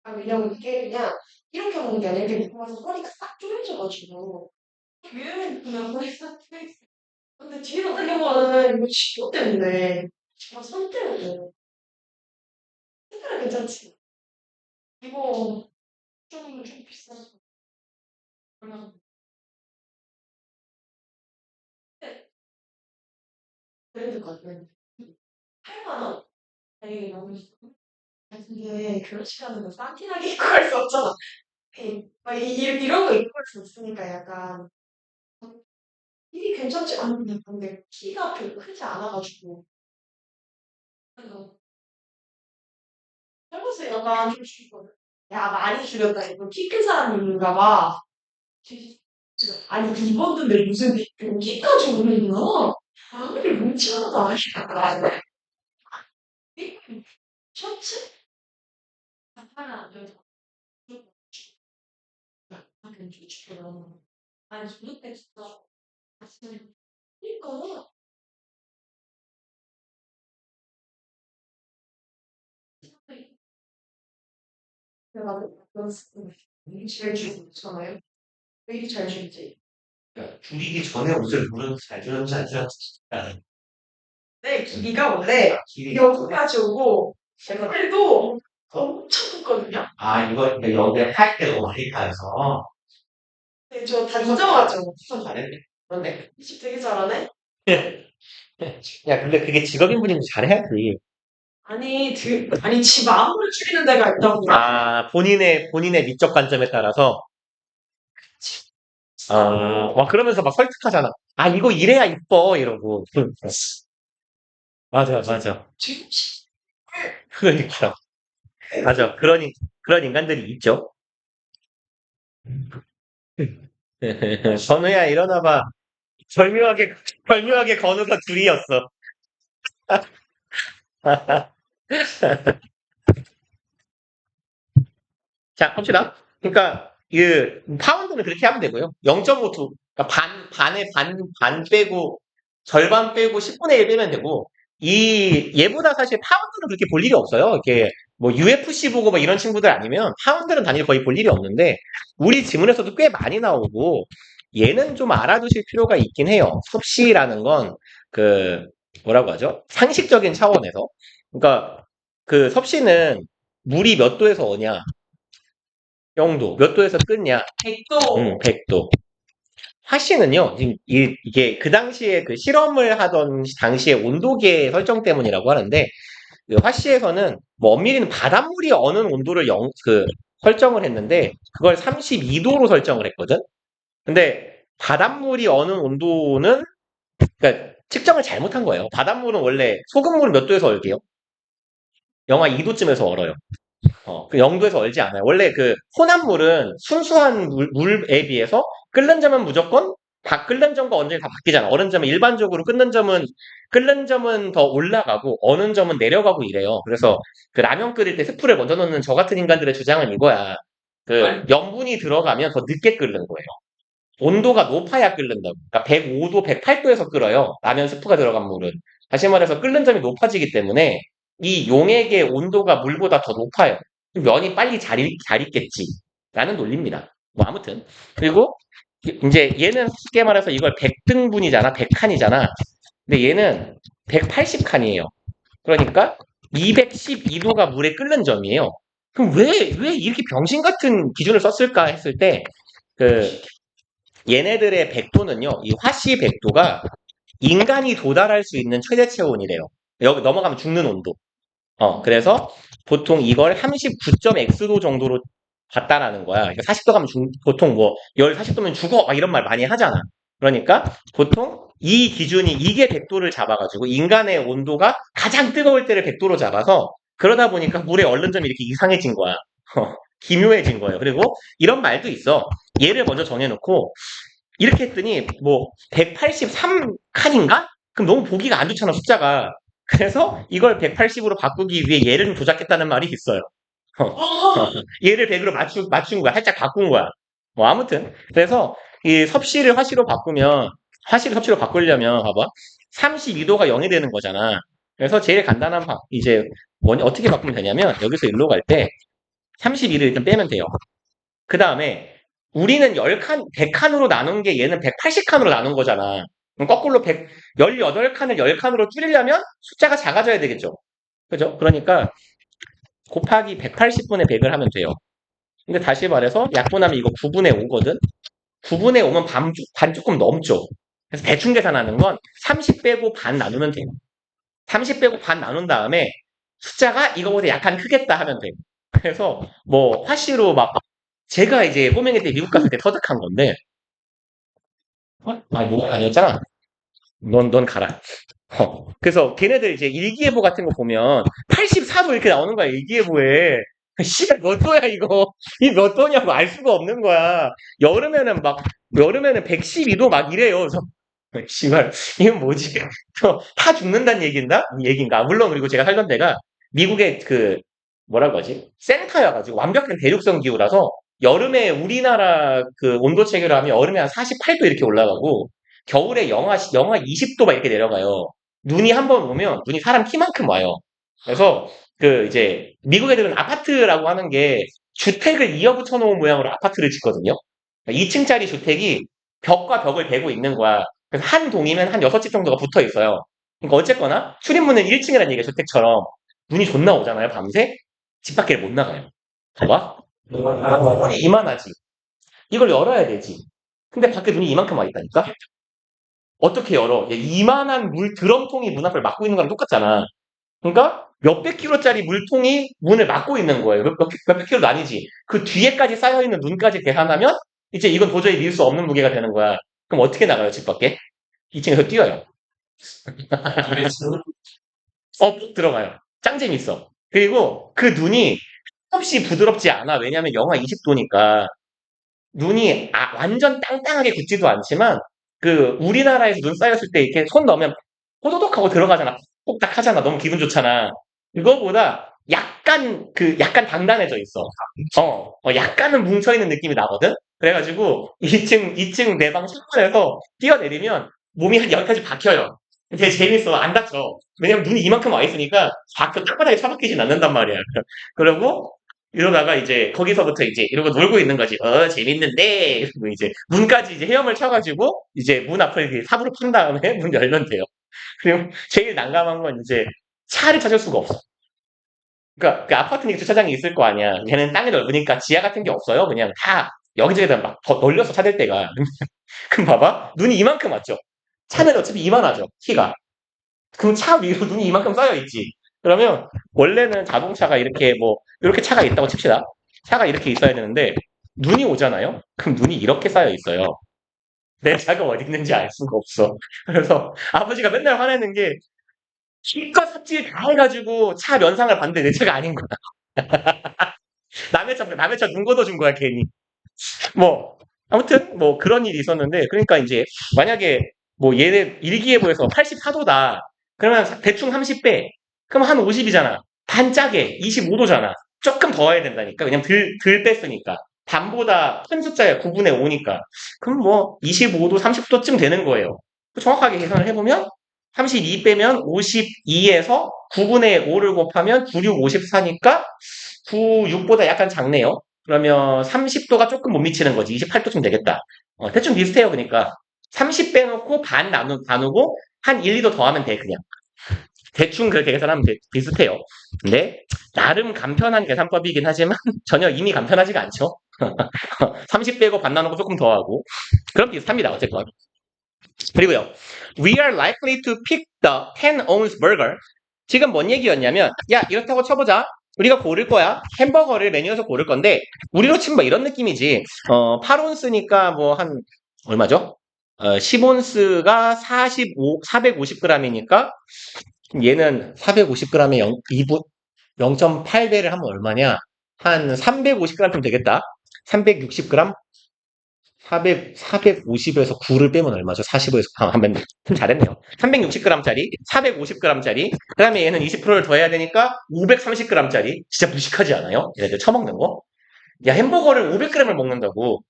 아, 왜냐면 이게 그냥 이렇게 보는 게 아니라 이렇게 보면서 허리가 싹 쪼개져가지고 뒤에는 그냥 허리 싹 쪼개있어. 근데 뒤로 당겨보면은 이거 지도 때문에 정말 손 때문에 색깔은 괜찮지. 이거 좀 비싸서 그냥 브랜드 같아. 8만 원. 에이 너무 있어. 근데 그렇지 않으면 싼티나게 입고 갈 수 없잖아. 에이, 막 이런 거 입고 갈 수 없으니까 약간 이게 괜찮지 않은데 근데 키가 별로 크지 않아가지고 그래서 해보세요. 약간 좀 줄거든. 야 많이 줄였다. 이거 키 큰 사람인가 봐. 아니 이번인데 무슨 여기까지 오는구나. 아무리 뭉치하나도 아니야. 셔츠? 하나 안 돼서 약간 좀 줄여. 아니 저녁 때 진짜 아침에 이거 내가 연습 제일 줄이고 있잖아요. 왜 이리 잘 줄이지? 그러니까 줄이기 전에 옷을 무릎 잘 줄였는지 안 줄였는지. 네, 길이가 원래 여기까지 오고 팔도 엄청 컸거든요. 아, 이거 그러니까 여기에 할 때도 많이 가서. 네, 저 단정하죠. 참 잘했네. 그런데. 이 집 되게 잘하네. 야, 근데 그게 직업인분이면 잘해야지. 아니 집 아무리 줄이는 데가 있다고. 아, 본인의 미적 관점에 따라서. 와, 그러면서 막 설득하잖아. 아, 이거 이래야 이뻐, 이러고. 맞아, 맞아. 지금 그러니까. 맞아. 그런 인간들이 있죠. 건우야, 일어나봐. 절묘하게 건우가 둘이었어. 자, 봅시다. 그러니까, 파운드는 그렇게 하면 되고요. 0.5두. 그러니까 반 빼고, 절반 빼고 10분의 1 빼면 되고, 얘보다 사실 파운드는 그렇게 볼 일이 없어요. 이렇게, 뭐, UFC 보고 뭐 이런 친구들 아니면, 파운드는 단일 거의 볼 일이 없는데, 우리 지문에서도 꽤 많이 나오고, 얘는 좀 알아두실 필요가 있긴 해요. 섭씨라는 건, 그, 뭐라고 하죠? 상식적인 차원에서. 그러니까, 그 섭씨는 물이 몇 도에서 오냐? 0도. 몇 도에서 끓냐? 100도. 100도. 화씨는요, 지금 이게 그 당시에 그 실험을 하던 당시의 온도계 설정 때문이라고 하는데, 그 화씨에서는 뭐 엄밀히는 바닷물이 어느 온도를 설정을 했는데 그걸 32도로 설정을 했거든. 근데 바닷물이 어느 온도는 그러니까 측정을 잘못한 거예요. 바닷물은 원래 소금물은 몇 도에서 얼게요? 영하 2도쯤에서 얼어요. 그 0도에서 얼지 않아요. 원래 그 혼합물은 순수한 물에 비해서 끓는 점은 무조건 끓는 점과 온점이 다 바뀌잖아. 얼은 점은 일반적으로 끓는 점은 더 올라가고 어는 점은 내려가고 이래요. 그래서 그 라면 끓일 때 스프를 먼저 넣는 저 같은 인간들의 주장은 이거야. 그 염분이 들어가면 더 늦게 끓는 거예요. 온도가 높아야 끓는다고. 그러니까 105도, 108도에서 끓어요. 라면 스프가 들어간 물은. 다시 말해서 끓는 점이 높아지기 때문에 이 용액의 온도가 물보다 더 높아요. 면이 빨리 잘 익겠지. 라는 논리입니다. 뭐 아무튼. 그리고 이제 얘는 쉽게 말해서 이걸 100등분이잖아. 100칸이잖아. 근데 얘는 180칸이에요. 그러니까 212도가 물에 끓는 점이에요. 그럼 왜 이렇게 병신 같은 기준을 썼을까 했을 때, 그, 얘네들의 100도는요, 이 화씨 100도가 인간이 도달할 수 있는 최대 체온이래요. 여기 넘어가면 죽는 온도. 그래서 보통 이걸 39.x도 정도로 봤다라는 거야. 그러니까 40도 가면 보통 뭐, 열 40도면 죽어! 막 이런 말 많이 하잖아. 그러니까 보통 이 기준이, 이게 100도를 잡아가지고 인간의 온도가 가장 뜨거울 때를 100도로 잡아서 그러다 보니까 물의 얼른 점이 이렇게 이상해진 거야. 기묘해진 거예요. 그리고 이런 말도 있어. 얘를 먼저 정해놓고 이렇게 했더니 뭐 183칸인가? 그럼 너무 보기가 안 좋잖아, 숫자가. 그래서 이걸 180으로 바꾸기 위해 얘를 좀 조작했다는 말이 있어요. 얘를 100으로 맞춘 거야. 살짝 바꾼 거야. 뭐 아무튼 그래서 이 섭씨를 화씨로 바꾸면 화씨를 섭씨로 바꾸려면 봐봐. 32도가 0이 되는 거잖아. 그래서 제일 간단한 이제 어떻게 바꾸면 되냐면 여기서 일로 갈 때 32를 일단 빼면 돼요. 그 다음에 우리는 10칸, 100칸으로 나눈 게 얘는 180칸으로 나눈 거잖아. 그럼 거꾸로 18칸을 10칸으로 줄이려면 숫자가 작아져야 되겠죠. 그죠? 그러니까 곱하기 180분의 100을 하면 돼요. 근데 다시 말해서 약분하면 이거 9분의 5거든? 9분의 5면 반 조금 넘죠. 그래서 대충 계산하는 건 30 빼고 반 나누면 돼요. 30 빼고 반 나눈 다음에 숫자가 이거보다 약간 크겠다 하면 돼요. 그래서 뭐 화씨로 막 제가 이제 꼬맹이 때 미국 갔을 때 터득한 건데 뭐가 아니었잖아. 넌 가라. 그래서 걔네들 이제 일기예보 같은 거 보면 84도 이렇게 나오는 거야, 일기예보에. 씨발, 몇 도야, 이거. 이 몇 도냐고 알 수가 없는 거야. 여름에는 112도 막 이래요. 그래서, 씨발, 이건 뭐지? 다 죽는다는 얘기인가? 물론, 그리고 제가 살던 데가 미국의 뭐라고 하지? 센터여가지고 완벽한 대륙성 기후라서 여름에 우리나라 그 온도 체계로 하면 여름에 한 48도 이렇게 올라가고 겨울에 영하 20도 막 이렇게 내려가요. 눈이 한 번 오면 눈이 사람 키만큼 와요. 그래서 이제 미국 애들은 아파트라고 하는 게 주택을 이어붙여 놓은 모양으로 아파트를 짓거든요. 2층짜리 주택이 벽과 벽을 대고 있는 거야. 그래서 한 동이면 한 6집 정도가 붙어 있어요. 그러니까 어쨌거나 출입문은 1층이라는 얘기야, 주택처럼. 눈이 존나 오잖아요, 밤새? 집 밖에 못 나가요. 봐봐. 이만하지. 이걸 열어야 되지. 근데 밖에 눈이 이만큼 와 있다니까? 어떻게 열어? 이만한 드럼통이 문 앞을 막고 있는 거랑 똑같잖아. 그러니까 몇백 킬로짜리 물통이 문을 막고 있는 거예요. 몇백 킬로도 아니지. 그 뒤에까지 쌓여있는 눈까지 계산하면 이제 이건 도저히 밀 수 없는 무게가 되는 거야. 그럼 어떻게 나가요, 집 밖에? 2층에서 뛰어요. 쭉 들어가요. 짱 재밌어. 그리고 그 눈이 없이 부드럽지 않아. 왜냐면 영하 20도니까. 눈이 완전 땅땅하게 굳지도 않지만 우리나라에서 눈 쌓였을 때 이렇게 손 넣으면 호도독 하고 들어가잖아. 꼭딱 하잖아. 너무 기분 좋잖아. 그거보다 약간 단단해져 있어. 약간은 뭉쳐있는 느낌이 나거든? 그래가지고 2층 내 방 창문에서 뛰어내리면 몸이 한 여기까지 박혀요. 되게 재밌어. 안 다쳐. 왜냐면 눈이 이만큼 와 있으니까 땅바닥에 처박히진 않는단 말이야. 그리고 이러다가 이제 거기서부터 이제 이러고 놀고 있는 거지. 재밌는데. 그리고 이제 문까지 이제 헤엄을 쳐가지고 이제 문 앞을 이렇게 삽으로 푼 다음에 문 열면 돼요. 그리고 제일 난감한 건 이제 차를 찾을 수가 없어. 그러니까 그 아파트니까 주차장이 있을 거 아니야. 걔는 땅이 넓으니까 지하 같은 게 없어요. 그냥 다 여기저기다 막 더 널려서 찾을 때가. 그럼 봐봐. 눈이 이만큼 왔죠. 차는 어차피 이만하죠. 키가. 그럼 차 위로 눈이 이만큼 쌓여 있지. 그러면 원래는 자동차가 이렇게 뭐 이렇게 차가 있다고 칩시다. 차가 이렇게 있어야 되는데 눈이 오잖아요. 그럼 눈이 이렇게 쌓여 있어요. 내 차가 어디 있는지 알 수가 없어. 그래서 아버지가 맨날 화내는 게 실컷 삽질 다 해가지고 차 면상을 봤는데 내 차가 아닌 거야. 남의 차 눈 걷어준 거야, 괜히. 뭐, 아무튼, 뭐, 그런 일이 있었는데, 그러니까 이제, 만약에, 뭐, 얘네 일기예보에서 84도다. 그러면 대충 30배. 그럼 한 50이잖아. 반 짜게, 25도잖아. 조금 더 해야 된다니까. 그냥 덜 뺐으니까. 반보다 큰 숫자야, 9분의 5니까. 그럼 뭐, 25도, 30도쯤 되는 거예요. 정확하게 계산을 해보면, 32 빼면 52에서 9분의 5를 곱하면 96, 54니까 96보다 약간 작네요. 그러면 30도가 조금 못 미치는 거지. 28도쯤 되겠다. 대충 비슷해요. 그러니까 30 빼놓고 나누고 한 1, 2도 더하면 돼. 그냥. 대충 그렇게 계산하면 비슷해요. 근데 나름 간편한 계산법이긴 하지만 전혀 이미 간편하지가 않죠. 30 빼고 반 나누고 조금 더하고. 그럼 비슷합니다. 어쨌건. 그리고요. We are likely to pick the 10 ounce burger. 지금 뭔 얘기였냐면, 야, 이렇다고 쳐보자. 우리가 고를 거야. 햄버거를 메뉴에서 고를 건데, 우리로 치면 뭐 이런 느낌이지. 8온스니까 뭐 한, 얼마죠? 10온스가 450g이니까, 얘는 450g에 0.8배를 하면 얼마냐? 한 350g쯤 되겠다. 360g? 450에서 9를 빼면 얼마죠? 45에서, 한번 좀 잘했네요. 360g짜리, 450g짜리, 그 다음에 얘는 20%를 더 해야 되니까 530g짜리. 진짜 무식하지 않아요? 얘네들 처먹는 거? 야, 햄버거를 500g을 먹는다고.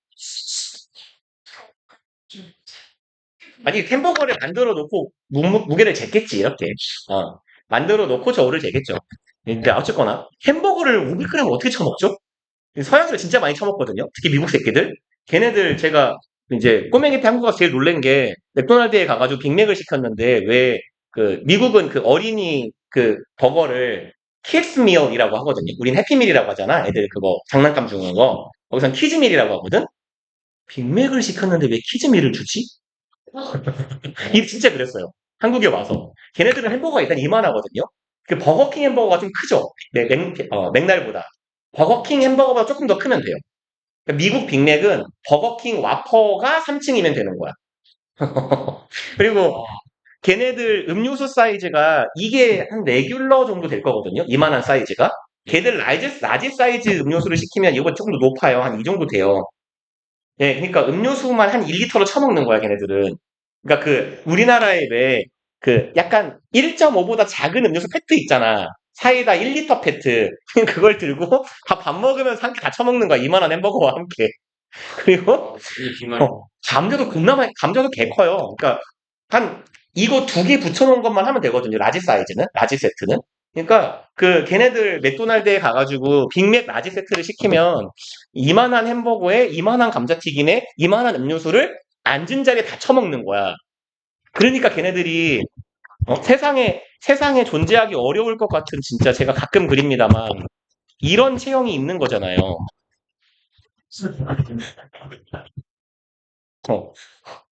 아니, 햄버거를 만들어 놓고 무게를 쟀겠지, 이렇게. 만들어 놓고 저울을 재겠죠. 근데 어쨌거나, 햄버거를 500g 어떻게 처먹죠? 서양인들 진짜 많이 처먹거든요. 특히 미국 새끼들. 걔네들 제가 이제 꼬맹이 때 한국 가서 제일 놀란 게 맥도날드에 가가지고 빅맥을 시켰는데 왜 그 미국은 그 어린이 그 버거를 키즈 밀이라고 하거든요. 우린 해피밀이라고 하잖아. 애들 그거 장난감 주는 거. 거기선 키즈밀이라고 하거든. 빅맥을 시켰는데 왜 키즈밀을 주지? 이 진짜 그랬어요. 한국에 와서. 걔네들은 햄버거가 일단 이만하거든요. 그 버거킹 햄버거가 좀 크죠. 맥날보다. 버거킹 햄버거보다 조금 더 크면 돼요. 그러니까 미국 빅맥은 버거킹 와퍼가 3층이면 되는 거야. 그리고 걔네들 음료수 사이즈가 이게 한 레귤러 정도 될 거거든요. 이만한 사이즈가. 걔들 라지 사이즈 음료수를 시키면 이거 조금 더 높아요. 한 이 정도 돼요. 예, 그러니까 음료수만 한 1리터로 처먹는 거야, 걔네들은. 그러니까 그 우리나라에 왜 그 약간 1.5보다 작은 음료수 페트 있잖아. 사이다 1리터 페트. 그걸 들고 밥 먹으면서 함께 다 처먹는 거야. 이만한 햄버거와 함께. 그리고 감자도 개 커요. 그러니까 한 이거 2개 붙여놓은 것만 하면 되거든요. 라지 세트는. 그러니까 그 걔네들 맥도날드에 가가지고 빅맥 라지 세트를 시키면 이만한 햄버거에 이만한 감자튀김에 이만한 음료수를 앉은 자리에 다 처먹는 거야. 그러니까 걔네들이 세상에 존재하기 어려울 것 같은 진짜 제가 가끔 그립니다만 이런 체형이 있는 거잖아요. 어,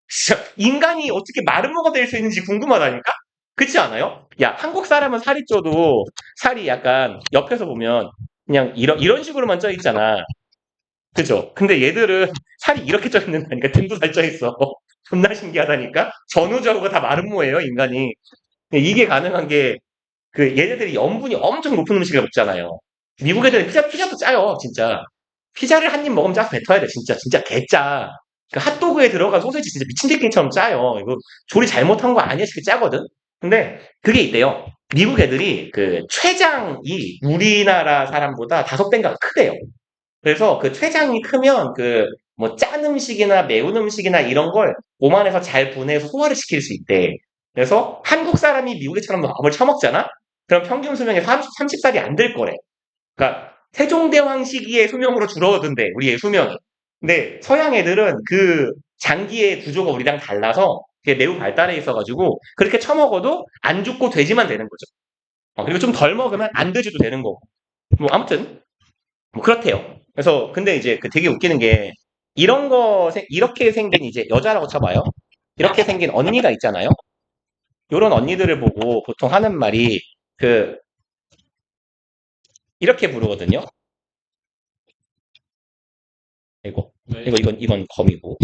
진짜 인간이 어떻게 마름모가 될 수 있는지 궁금하다니까? 그렇지 않아요? 야, 한국 사람은 살이 쪄도 살이 약간 옆에서 보면 그냥 이런 식으로만 쪄 있잖아. 그죠? 근데 얘들은 살이 이렇게 쪄 있는다니까. 등도 살 쪄 있어. 존나 신기하다니까? 전후좌우가 다 마름모예요, 인간이. 이게 가능한 게 그 얘네들이 염분이 엄청 높은 음식을 먹잖아요. 미국 애들은 피자도 짜요, 진짜. 피자를 한 입 먹으면 짜서 뱉어야 돼, 진짜. 진짜 개짜. 그 핫도그에 들어간 소세지 진짜 미친 새끼처럼 짜요. 이거 조리 잘못한 거 아니야? 싶게 짜거든? 근데 그게 있대요. 미국 애들이 그 췌장이 우리나라 사람보다 5배인가 크대요. 그래서 그 췌장이 크면 그 뭐 짠 음식이나 매운 음식이나 이런 걸 몸 안에서 잘 분해해서 소화를 시킬 수 있대. 그래서 한국 사람이 미국애처럼 밥을 처먹잖아? 그럼 평균 수명이 30살이 안 될 거래. 그러니까 세종대왕 시기의 수명으로 줄어든대, 우리의 수명이. 근데 서양 애들은 그 장기의 구조가 우리랑 달라서 그게 매우 발달해 있어가지고 그렇게 처먹어도 안 죽고 돼지만 되는 거죠. 그리고 좀 덜 먹으면 안 돼지도 되는 거고. 뭐 아무튼 뭐 그렇대요. 그래서 근데 이제 그 되게 웃기는 게 이렇게 생긴 이제 여자라고 쳐봐요. 이렇게 생긴 언니가 있잖아요. 요런 언니들을 보고 보통 하는 말이 그 이렇게 부르거든요. 이건 거미고.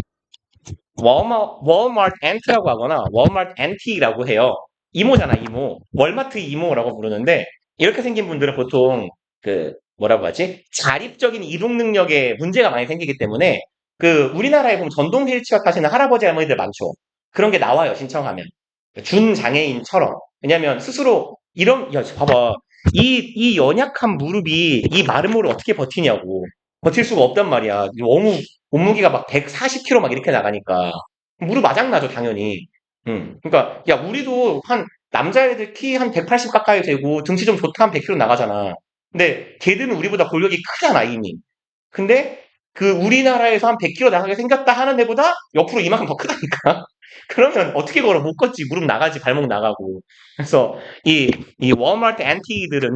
월마트 앤트라고 하거나 월마트 앤티라고 해요. 이모잖아, 이모. 월마트 이모라고 부르는데 이렇게 생긴 분들은 보통 그 뭐라고 하지? 자립적인 이동 능력에 문제가 많이 생기기 때문에 그 우리나라에 보면 전동 휠체어 타시는 할아버지 할머니들 많죠. 그런 게 나와요, 신청하면. 준장애인처럼. 왜냐면 스스로 이런 야, 봐봐. 이 연약한 무릎이 이 마른 무릎을 어떻게 버티냐고. 버틸 수가 없단 말이야. 너무 몸무게가 막 140kg 막 이렇게 나가니까 무릎 아작나죠 당연히. 그러니까 야 우리도 한 남자애들 키 한 180 가까이 되고 등치 좀 좋다 한 100kg 나가잖아. 근데 걔들은 우리보다 골격이 크잖아 이미. 근데 그 우리나라에서 한 100kg 나가게 생겼다 하는 애보다 옆으로 이만큼 더 크다니까. 그러면 어떻게 걸어 못 걷지 무릎 나가지 발목 나가고. 그래서 이 워마트 앤티들은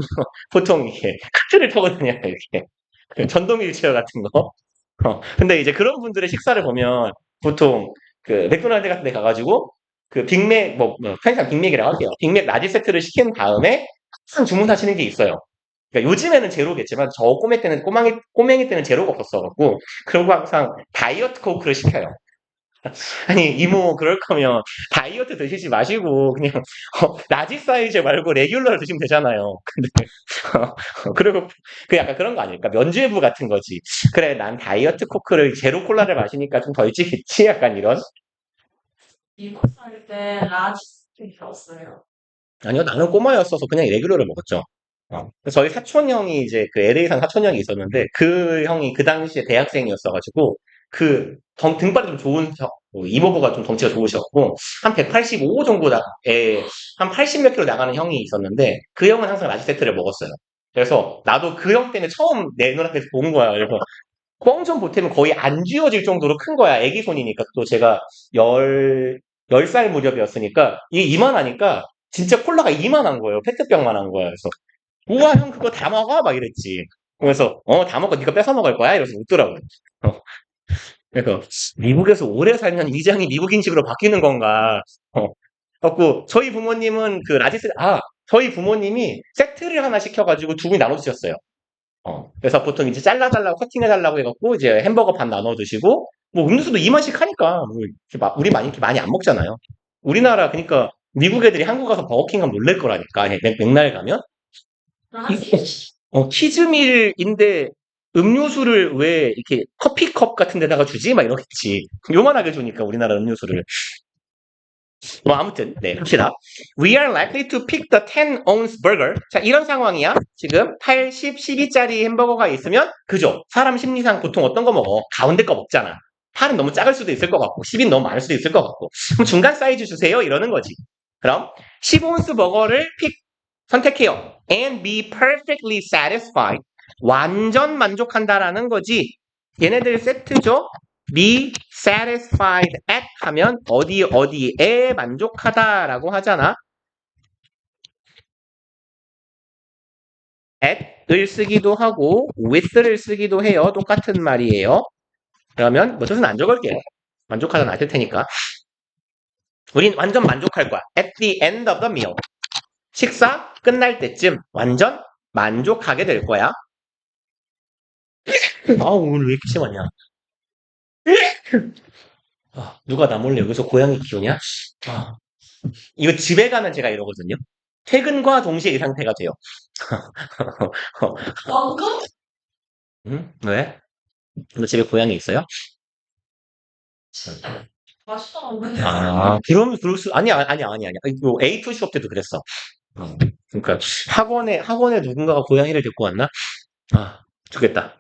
보통 이렇게 카트를 타고 다녀요 이렇게. 그 전동 휠체어 같은 거. 근데 이제 그런 분들의 식사를 보면 보통 그 맥도날드 같은 데 가가지고 그 빅맥, 편의상 빅맥이라고 할게요. 빅맥 라지 세트를 시킨 다음에 항상 주문하시는 게 있어요. 그러니까 요즘에는 제로겠지만 저 꼬맹이 때는 제로가 없었어갖고 그러고 항상 다이어트 코크를 시켜요. 아니 이모 그럴 거면 다이어트 드시지 마시고 그냥 라지 사이즈 말고 레귤러를 드시면 되잖아요. 근데 그리고 그 약간 그런 거 아닐까? 면죄부 같은 거지. 그래 난 다이어트 코크를 제로 콜라를 마시니까 좀 덜 찌겠지? 약간 이런. 이거 살때 라지스트 들었어요. 아니요 나는 꼬마였어서 그냥 레귤러를 먹었죠. 그래서 저희 사촌 형이 이제 그 LA 산 사촌 형이 있었는데 그 형이 그 당시에 대학생이었어가지고 그 등발이 좀 좋은 이모부가 좀 덩치가 좋으셨고 한 185 정도 한 80 몇 킬로 나가는 형이 있었는데 그 형은 항상 라지 세트를 먹었어요. 그래서 나도 그 형 때문에 처음 내 눈앞에서 본 거야. 그래서 뻥 좀 보태면 거의 안 쥐어질 정도로 큰 거야. 애기 손이니까 또 제가 10살 무렵이었으니까 이게 이만하니까 진짜 콜라가 이만한 거예요. 페트병만한 거야. 그래서 우와 형 그거 다 먹어? 막 이랬지. 그래서 다 먹고 네가 뺏어 먹을 거야? 이러면서 웃더라고요. 어, 그래서 미국에서 오래 살면 위장이 미국 인식으로 바뀌는 건가? 그래갖고 저희 부모님은 그 라지스 저희 부모님이 세트를 하나 시켜가지고 두 분이 나눠 드셨어요. 그래서 보통 이제 잘라 커팅해달라고 해갖고 이제 햄버거 반 나눠 드시고 뭐 음료수도 2만씩 하니까 뭐 이렇게 우리 이렇게 많이 안 먹잖아요. 우리나라 그러니까 미국 애들이 한국 가서 버거킹 가면 놀랄 거라니까 맥날 가면 라지? 키즈밀인데 음료수를 왜 이렇게 커피컵 같은 데다가 주지? 막 이러겠지. 요만하게 주니까 우리나라 음료수를. 뭐 아무튼 네 합시다. We are likely to pick the 10 ounce burger. 자 이런 상황이야. 지금 80, 12짜리 햄버거가 있으면 그죠? 사람 심리상 보통 어떤 거 먹어? 가운데 거 먹잖아. 8은 너무 작을 수도 있을 것 같고 10은 너무 많을 수도 있을 것 같고 그럼 중간 사이즈 주세요 이러는 거지. 그럼 15온스 버거를 선택해요. And be perfectly satisfied. 완전 만족한다라는 거지. 얘네들 세트죠? be satisfied at 하면 어디에 만족하다라고 하잖아. at을 쓰기도 하고 with를 쓰기도 해요. 똑같은 말이에요. 그러면 뭐 뜻은 안 적을게요. 만족하다는 알 테니까. 우린 완전 만족할 거야. at the end of the meal. 식사 끝날 때쯤 완전 만족하게 될 거야. 오늘 왜 이렇게 심하냐? 누가 나 몰래 여기서 고양이 키우냐? 이거 집에 가면 제가 이러거든요. 퇴근과 동시에 이 상태가 돼요. 방금? 응? 왜? 너 집에 고양이 있어요? 맛있었는데. 그러면 아니야. 이거 A2 수업 때도 그랬어. 그러니까 학원에 누군가가 고양이를 데리고 왔나? 좋겠다.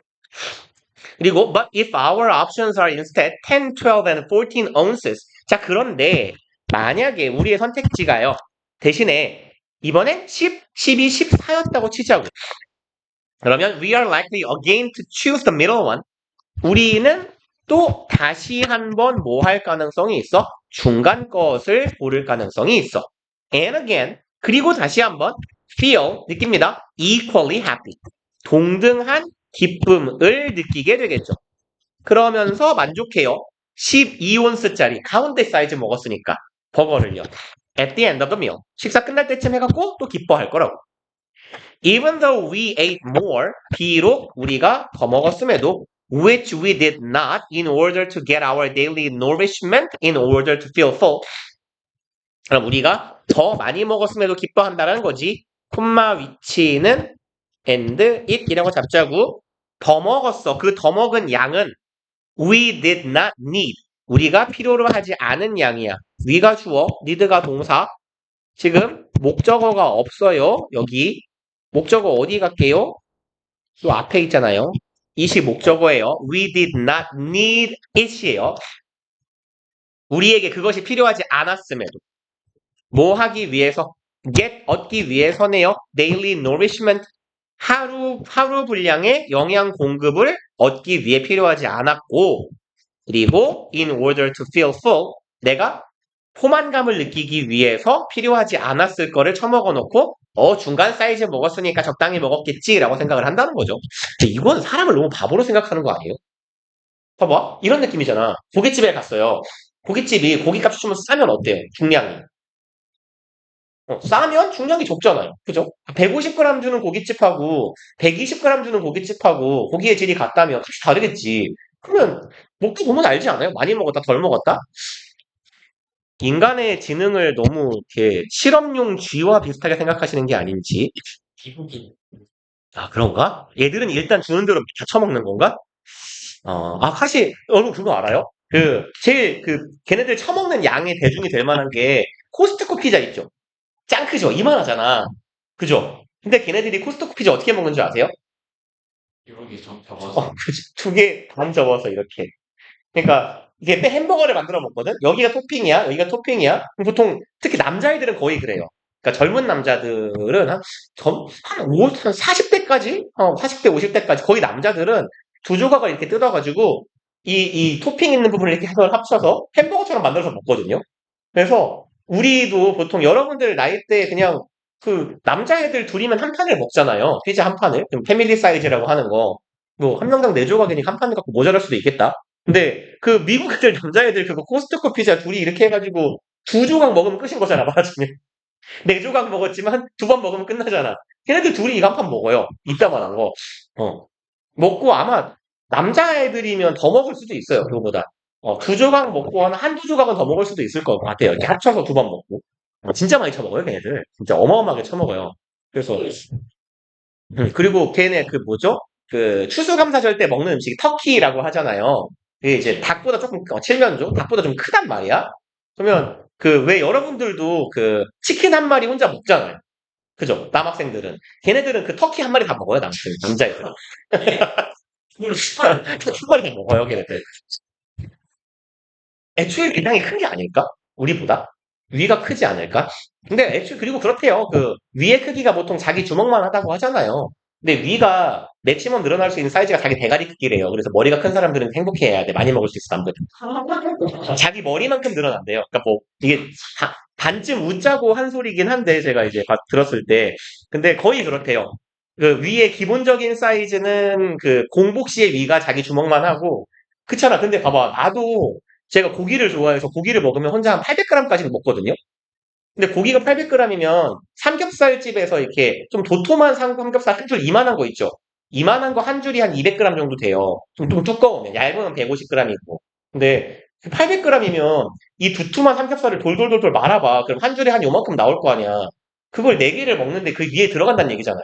그리고 but if our options are instead 10, 12 and 14 ounces. 자, 그런데 만약에 우리의 선택지가요. 대신에 이번엔 10, 12, 14였다고 치자고. 그러면 we are likely again to choose the middle one. 우리는 또 다시 한번 뭐 할 가능성이 있어? 중간 것을 고를 가능성이 있어. And again, 그리고 다시 한번 feel, 느낍니다. equally happy. 동등한 기쁨을 느끼게 되겠죠. 그러면서 만족해요. 12온스짜리 가운데 사이즈 먹었으니까 버거를요. At the end of the meal. 식사 끝날 때쯤 해갖고 또 기뻐할 거라고. Even though we ate more, 비록 우리가 더 먹었음에도, which we did not in order to get our daily nourishment in order to feel full. 그럼 우리가 더 많이 먹었음에도 기뻐한다는 거지. 콤마 위치는 and it이라고 잡자고. 더 먹었어. 그 더 먹은 양은 we did not need. 우리가 필요로 하지 않은 양이야. we가 주어, need가 동사. 지금 목적어가 없어요. 여기. 목적어 어디 갈게요? 또 앞에 있잖아요. it이 목적어예요. We did not need it이에요. 우리에게 그것이 필요하지 않았음에도. 뭐 하기 위해서? get, 얻기 위해서네요. daily nourishment. 하루 분량의 영양 공급을 얻기 위해 필요하지 않았고, 그리고 in order to feel full. 내가 포만감을 느끼기 위해서 필요하지 않았을 거를 처먹어 놓고 중간 사이즈 먹었으니까 적당히 먹었겠지라고 생각을 한다는 거죠. 이건 사람을 너무 바보로 생각하는 거 아니에요? 봐봐. 이런 느낌이잖아. 고깃집에 갔어요. 고깃집이 고깃값이 좀 싸면 어때요? 중량이. 싸면 중량이 적잖아요. 그죠? 150g 주는 고깃집하고 120g 주는 고깃집하고 고기의 질이 같다면 값이 다르겠지. 그러면 먹고 보면 알지 않아요? 많이 먹었다, 덜 먹었다? 인간의 지능을 너무 이렇게 실험용 쥐와 비슷하게 생각하시는 게 아닌지. 아, 그런가? 얘들은 일단 주는 대로 다 처먹는 건가? 사실, 여러분 그거 알아요? 걔네들 처먹는 양의 대중이 될 만한 게 코스트코 피자 있죠? 짱 크죠? 이만하잖아. 그죠? 근데 걔네들이 코스트코 피자 어떻게 먹는 줄 아세요? 이렇게 접어서. 두 개 반 접어서 이렇게. 그러니까 이게 햄버거를 만들어 먹거든? 여기가 토핑이야, 여기가 토핑이야. 그럼 보통 특히 남자애들은 거의 그래요. 그러니까 젊은 남자들은 한 40대까지, 40대, 50대까지 거의 남자들은 두 조각을 이렇게 뜯어가지고 이 토핑 있는 부분을 이렇게 해서 합쳐서 햄버거처럼 만들어서 먹거든요. 그래서 우리도 보통 여러분들 나이 때 그냥 그 남자애들 둘이면 한 판을 먹잖아요. 피자 한 판을. 그럼 패밀리 사이즈라고 하는 거. 뭐 한 명당 네 조각이니까 한 판을 갖고 모자랄 수도 있겠다. 근데 그 미국 애들 남자애들 그거 코스트코 피자 둘이 이렇게 해가지고 두 조각 먹으면 끝인 거잖아 말하자면. 네 조각 먹었지만 두 번 먹으면 끝나잖아. 걔네들 둘이 이거 한 판 먹어요. 이따만한 거. 먹고 아마 남자애들이면 더 먹을 수도 있어요. 그거보다. 두 조각 먹고 한두 조각은 더 먹을 수도 있을 것 같아요. 이렇게 합쳐서 두 번 먹고. 진짜 많이 처먹어요, 걔네들. 진짜 어마어마하게 처먹어요. 그래서, 그리고 걔네 그 뭐죠? 그 추수감사절 때 먹는 음식이 터키라고 하잖아요. 그게 이제 닭보다 조금, 칠면조? 닭보다 좀 크단 말이야? 그러면 그 왜 여러분들도 그 치킨 한 마리 혼자 먹잖아요. 그죠? 남학생들은. 걔네들은 그 터키 한 마리 다 먹어요, 남자애들은. 한 마리 다 먹어요, 걔네들. 애초에 위상이 큰 게 아닐까? 우리보다? 위가 크지 않을까? 근데 애초에 그리고 그렇대요. 그 위의 크기가 보통 자기 주먹만 하다고 하잖아요. 근데 위가 맥시멈 늘어날 수 있는 사이즈가 자기 대가리 크기래요. 그래서 머리가 큰 사람들은 행복해야 돼. 많이 먹을 수 있어, 남들. 자기 머리만큼 늘어난대요. 그러니까 뭐 이게 반쯤 웃자고 한 소리긴 한데 제가 이제 들었을 때 근데 거의 그렇대요. 그 위의 기본적인 사이즈는 그 공복시의 위가 자기 주먹만 하고 그렇잖아. 근데 봐봐 나도 제가 고기를 좋아해서 고기를 먹으면 혼자 한 800g까지는 먹거든요. 근데 고기가 800g이면 삼겹살집에서 이렇게 좀 도톰한 삼겹살 한 줄 이만한 거 있죠. 이만한 거 한 줄이 한 200g 정도 돼요. 좀 두꺼우면 얇으면 150g이고. 근데 800g이면 이 두툼한 삼겹살을 돌돌돌돌 말아봐. 그럼 한 줄에 한 요만큼 나올 거 아니야. 그걸 4개를 먹는데 그 위에 들어간다는 얘기잖아요.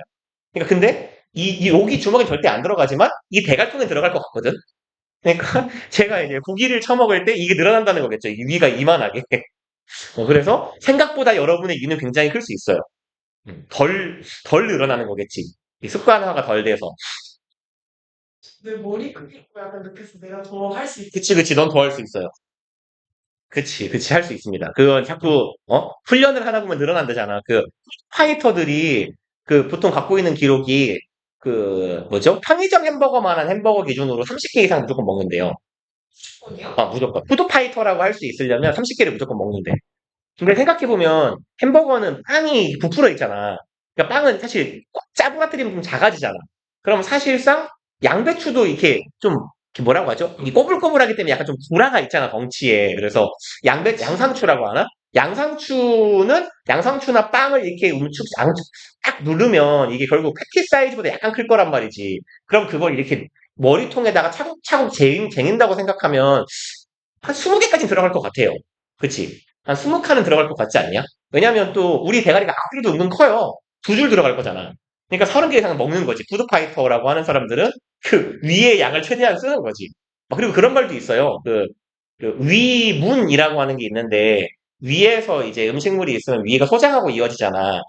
그러니까 근데 이 여기 주먹에 절대 안 들어가지만 이 대갈통에 들어갈 것 같거든. 그러니까 제가 이제 고기를 처먹을 때 이게 늘어난다는 거겠죠. 이 위가 이만하게. 그래서 생각보다 여러분의 위는 굉장히 클 수 있어요. 덜 늘어나는 거겠지. 이 습관화가 덜 돼서. 내 머리 크기고 약간 느껴서 내가 더 할 수 있겠다. 그치. 넌 더 할 수 있어요. 그치. 할 수 있습니다. 그건 자꾸, 훈련을 하다 보면 늘어난다잖아. 그, 파이터들이, 그, 보통 갖고 있는 기록이, 그, 뭐죠? 편의점 햄버거만한 햄버거 기준으로 30개 이상 무조건 먹는데요. 아니야? 무조건. 푸드파이터라고 할 수 있으려면 30개를 무조건 먹는데. 근데 생각해보면 햄버거는 빵이 부풀어 있잖아. 그러니까 빵은 사실 꽉 짜부러뜨리면 좀 작아지잖아. 그럼 사실상 양배추도 이렇게 좀 이렇게 뭐라고 하죠? 이 꼬불꼬불하기 때문에 약간 좀 구라가 있잖아, 덩치에. 그래서 양상추라고 하나? 양상추나 빵을 이렇게 딱 누르면 이게 결국 패티 사이즈보다 약간 클 거란 말이지. 그럼 그걸 이렇게 머리통에다가 차곡차곡 쟁인다고 생각하면 한 20개까지는 들어갈 것 같아요. 그치? 한 20칸은 들어갈 것 같지 않냐? 왜냐면 또 우리 대가리가 앞뒤도 은근 커요. 2줄 들어갈 거잖아. 그러니까 30개 이상 먹는 거지. 푸드파이터라고 하는 사람들은 그 위의 양을 최대한 쓰는 거지. 그리고 그런 말도 있어요. 그 위문이라고 하는 게 있는데 위에서 이제 음식물이 있으면 위가 소장하고 이어지잖아.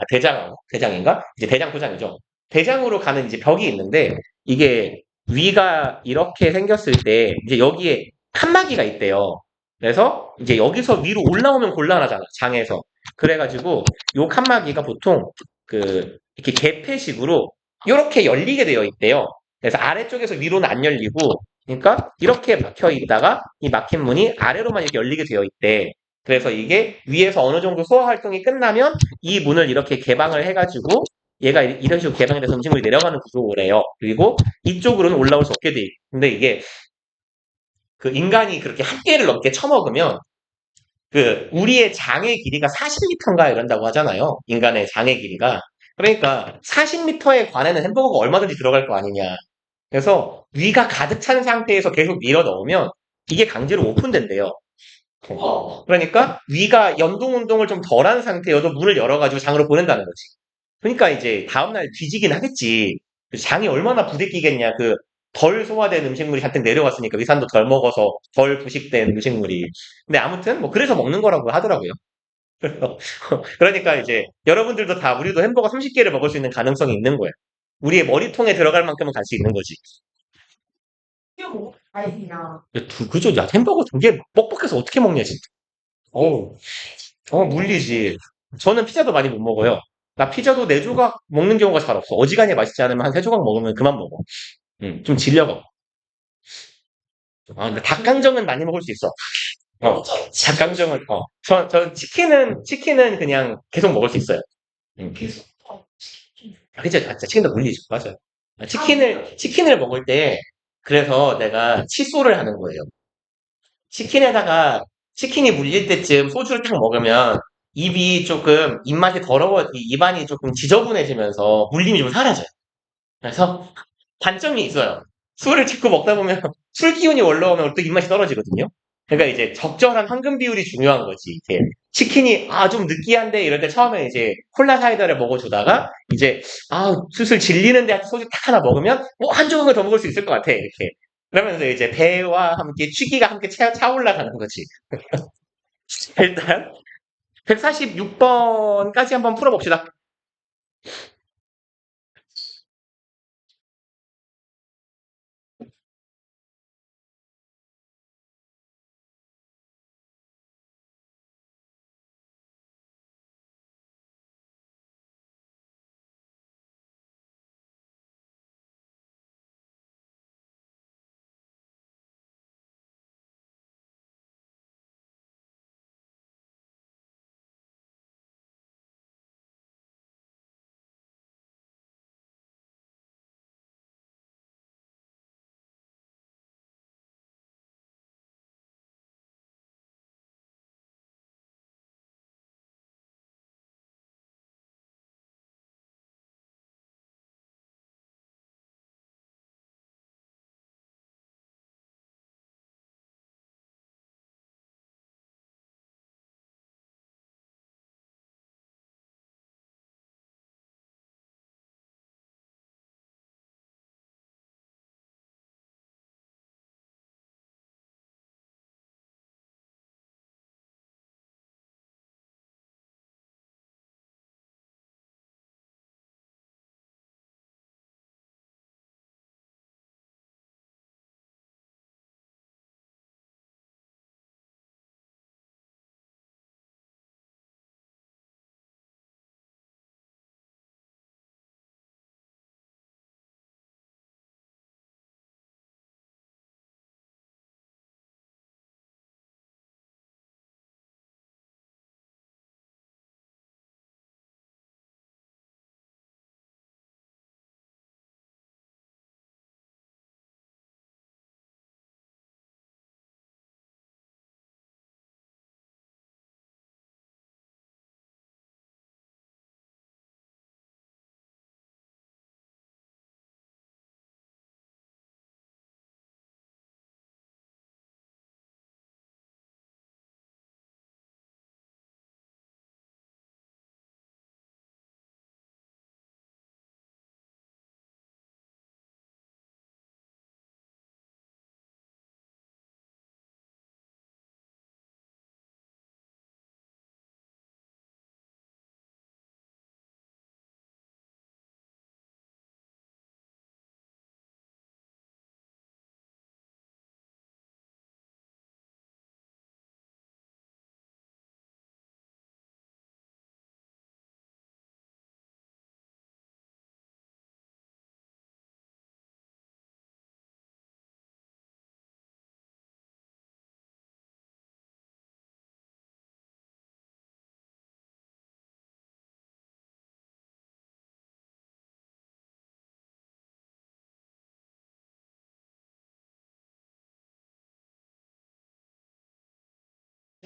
대장인가? 이제 대장 소장이죠. 대장으로 가는 이제 벽이 있는데 이게 위가 이렇게 생겼을 때 이제 여기에 칸막이가 있대요. 그래서 이제 여기서 위로 올라오면 곤란하잖아. 장에서. 그래가지고 요 칸막이가 보통 이렇게 개폐식으로 이렇게 열리게 되어 있대요. 그래서 아래쪽에서 위로는 안 열리고 그러니까 이렇게 막혀 있다가 이 막힌 문이 아래로만 이렇게 열리게 되어 있대. 그래서 이게 위에서 어느 정도 소화 활동이 끝나면 이 문을 이렇게 개방을 해가지고 얘가 이런 식으로 개방이 돼서 음식물이 내려가는 구조래요. 그리고 이쪽으로는 올라올 수 없게 돼. 근데 이게 그 인간이 그렇게 한 개를 넘게 처먹으면 우리의 장의 길이가 40m인가 이런다고 하잖아요. 인간의 장의 길이가. 그러니까 40m에 관해는 햄버거가 얼마든지 들어갈 거 아니냐. 그래서 위가 가득 찬 상태에서 계속 밀어 넣으면 이게 강제로 오픈된대요. 그러니까 위가 연동 운동을 좀 덜한 상태여도 문을 열어가지고 장으로 보낸다는 거지. 그러니까 이제 다음날 뒤지긴 하겠지. 장이 얼마나 부대끼겠냐. 덜 소화된 음식물이 잔뜩 내려왔으니까 위산도 덜 먹어서 덜 부식된 음식물이. 근데 아무튼 뭐 그래서 먹는 거라고 하더라고요. 그러니까 이제 여러분들도 다 우리도 햄버거 30개를 먹을 수 있는 가능성이 있는 거예요. 우리의 머리통에 들어갈 만큼은 갈 수 있는 거지. 이거 뭐 아니냐. 그죠? 야, 햄버거 2개 뻑뻑해서 어떻게 먹냐, 진짜. 어우, 물리지. 저는 피자도 많이 못 먹어요. 나 피자도 4조각 먹는 경우가 잘 없어. 어지간히 맛있지 않으면 한 3조각 먹으면 그만 먹어. 좀 질려가. 근데 닭강정은 많이 먹을 수 있어. 닭강정은, 저 치킨은 그냥 계속 먹을 수 있어요. 계속 그죠? 진짜 치킨도 물리죠. 맞아요. 치킨을 먹을 때, 그래서 내가 칫솔을 하는 거예요. 치킨에다가 치킨이 물릴 때쯤 소주를 딱 먹으면 입맛이 입안이 조금 지저분해지면서 물림이 좀 사라져요. 그래서 단점이 있어요. 술을 자꾸 먹다 보면 술 기운이 올라오면 또 입맛이 떨어지거든요. 그러니까 이제 적절한 황금 비율이 중요한 거지. 이렇게 치킨이 좀 느끼한데 이럴 때 처음에 이제 콜라 사이다를 먹어주다가 이제 슬슬 질리는데 소주 딱 하나 먹으면 한 조각을 더 먹을 수 있을 것 같아. 이렇게. 그러면서 이제 배와 함께 취기가 함께 차올라가는 거지. 일단 146번까지 한번 풀어봅시다.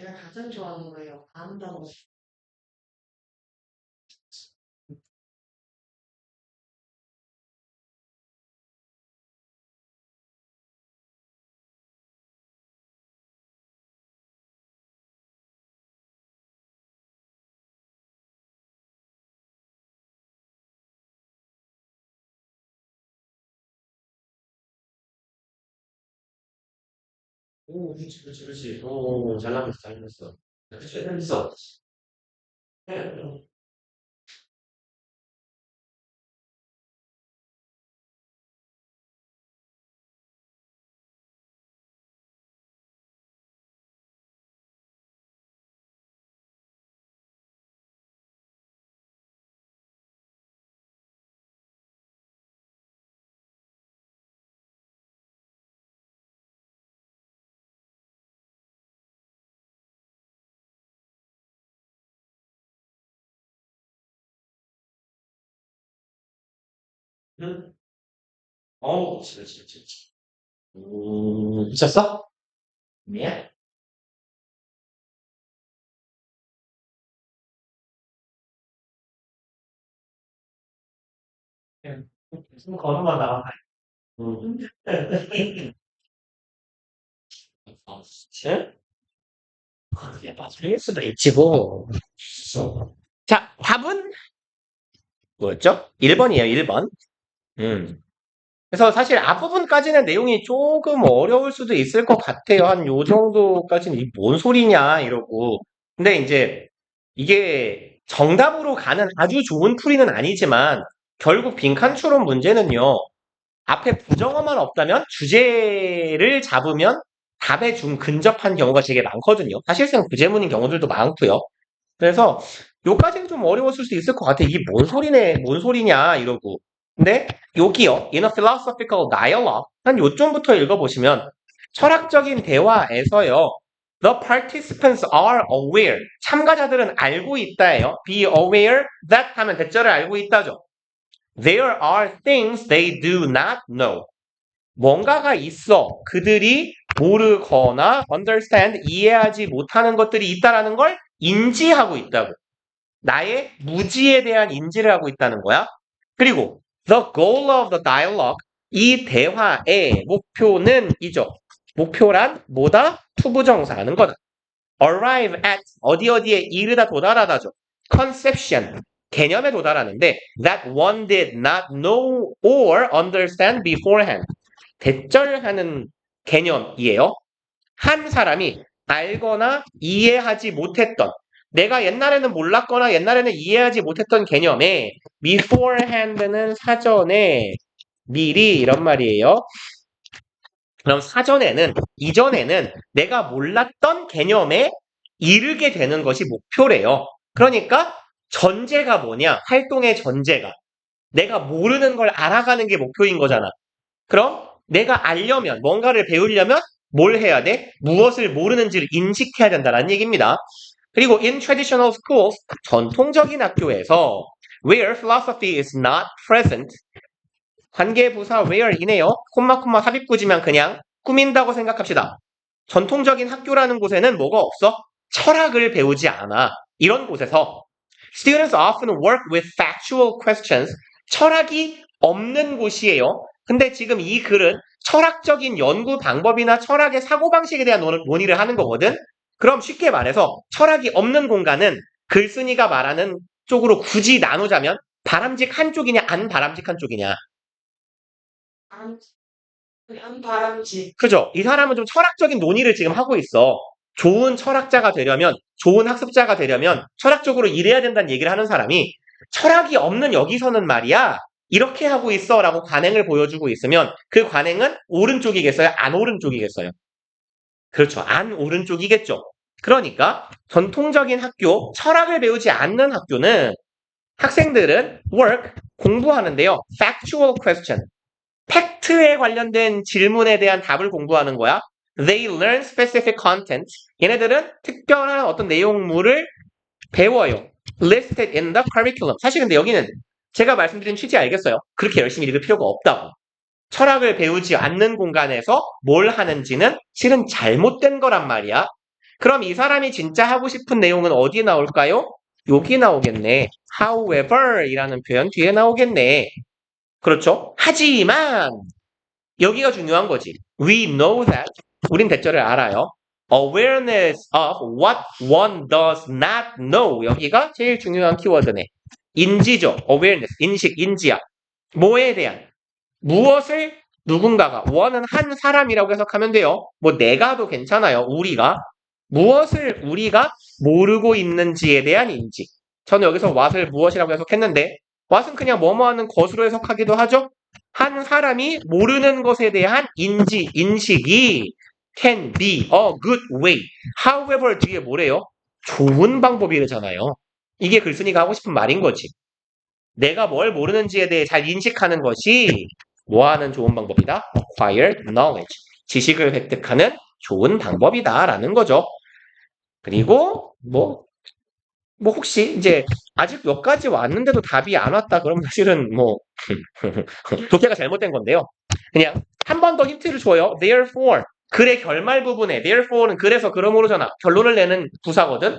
제가 가장 좋아하는 거예요. 아름다운 거. 오, 그렇지. 오, 잘 나갔어, 잘 나갔어. 그치, 잘했어. 응? 그렇지. 미쳤어? 네. 무슨 걸음마 나와. 응? 응? 그게 맞을 수도 있지, 뭐. 자, 답은 뭐였죠? 1번이에요, 1번. 음. 그래서 사실 앞부분까지는 내용이 조금 어려울 수도 있을 것 같아요. 한 요 정도까지는 이 뭔 소리냐 이러고. 근데 이제 이게 정답으로 가는 아주 좋은 풀이는 아니지만 결국 빈칸 추론 문제는요. 앞에 부정어만 없다면 주제를 잡으면 답에 좀 근접한 경우가 되게 많거든요. 사실상 부제문인 경우들도 많고요. 그래서 요까지는 좀 어려웠을 수 있을 것 같아. 이게 뭔 소리네, 뭔 소리냐 이러고. 근데 여기요, in a philosophical dialogue 한 요점부터 읽어보시면 철학적인 대화에서요, the participants are aware 참가자들은 알고 있다예요. be aware that 하면 대절을 알고 있다죠. There are things they do not know. 뭔가가 있어. 그들이 모르거나 understand 이해하지 못하는 것들이 있다라는 걸 인지하고 있다고. 나의 무지에 대한 인지를 하고 있다는 거야. 그리고 the goal of the dialogue 이 대화의 목표는 이죠. 목표란 뭐다? 투부정사하는 거다. arrive at 어디 어디에 이르다 도달하다죠. conception 개념에 도달하는데 that one did not know or understand beforehand 대절하는 개념이에요. 한 사람이 알거나 이해하지 못했던 내가 옛날에는 몰랐거나 옛날에는 이해하지 못했던 개념에 beforehand는 사전에 미리 이런 말이에요. 그럼 사전에는 이전에는 내가 몰랐던 개념에 이르게 되는 것이 목표래요. 그러니까 전제가 뭐냐? 활동의 전제가 내가 모르는 걸 알아가는 게 목표인 거잖아. 그럼 내가 알려면 뭔가를 배우려면 뭘 해야 돼? 무엇을 모르는지를 인식해야 된다는 얘기입니다. 그리고 in traditional schools 전통적인 학교에서 where philosophy is not present 관계부사 where이네요. 콤마 삽입구지만 그냥 꾸민다고 생각합시다. 전통적인 학교라는 곳에는 뭐가 없어? 철학을 배우지 않아. 이런 곳에서 students often work with factual questions 철학이 없는 곳이에요. 근데 지금 이 글은 철학적인 연구 방법이나 철학의 사고방식에 대한 논의를 하는 거거든. 그럼 쉽게 말해서 철학이 없는 공간은 글쓴이가 말하는 쪽으로 굳이 나누자면 바람직한 쪽이냐 안 바람직한 쪽이냐. 안 바람직. 그죠? 이 사람은 좀 철학적인 논의를 지금 하고 있어. 좋은 철학자가 되려면, 좋은 학습자가 되려면 철학적으로 일해야 된다는 얘기를 하는 사람이 철학이 없는 여기서는 말이야. 이렇게 하고 있어 라고 관행을 보여주고 있으면 그 관행은 오른쪽이겠어요? 안 오른쪽이겠어요? 그렇죠. 안 오른쪽이겠죠. 그러니까 전통적인 학교, 철학을 배우지 않는 학교는 학생들은 work, 공부하는데요. factual question, 팩트에 관련된 질문에 대한 답을 공부하는 거야. They learn specific content. 얘네들은 특별한 어떤 내용물을 배워요. Listed in the curriculum. 사실 근데 여기는 제가 말씀드린 취지 알겠어요? 그렇게 열심히 읽을 필요가 없다고. 철학을 배우지 않는 공간에서 뭘 하는지는 실은 잘못된 거란 말이야. 그럼 이 사람이 진짜 하고 싶은 내용은 어디에 나올까요? 여기 나오겠네. however 이라는 표현 뒤에 나오겠네. 그렇죠? 하지만 여기가 중요한 거지. We know that. 우린 대절을 알아요. Awareness of what one does not know. 여기가 제일 중요한 키워드네. 인지죠. Awareness. 인식, 인지야. 뭐에 대한? 무엇을 누군가가, one은 한 사람이라고 해석하면 돼요. 뭐 내가도 괜찮아요. 우리가. 무엇을 우리가 모르고 있는지에 대한 인지. 저는 여기서 what을 무엇이라고 해석했는데 what은 그냥 뭐뭐 하는 것으로 해석하기도 하죠. 한 사람이 모르는 것에 대한 인지, 인식이 can be a good way. However 뒤에 뭐래요? 좋은 방법이잖아요. 이게 글쓴이가 하고 싶은 말인 거지. 내가 뭘 모르는지에 대해 잘 인식하는 것이 뭐하는 좋은 방법이다? Acquire knowledge. 지식을 획득하는 좋은 방법이다라는 거죠. 그리고 뭐 혹시 이제 아직 몇 가지 왔는데도 답이 안 왔다 그러면 사실은 뭐 독해가 잘못된 건데요. 그냥 한 번 더 힌트를 줘요. Therefore. 글의 결말 부분에 therefore는 그래서 그러므로잖아. 결론을 내는 부사거든.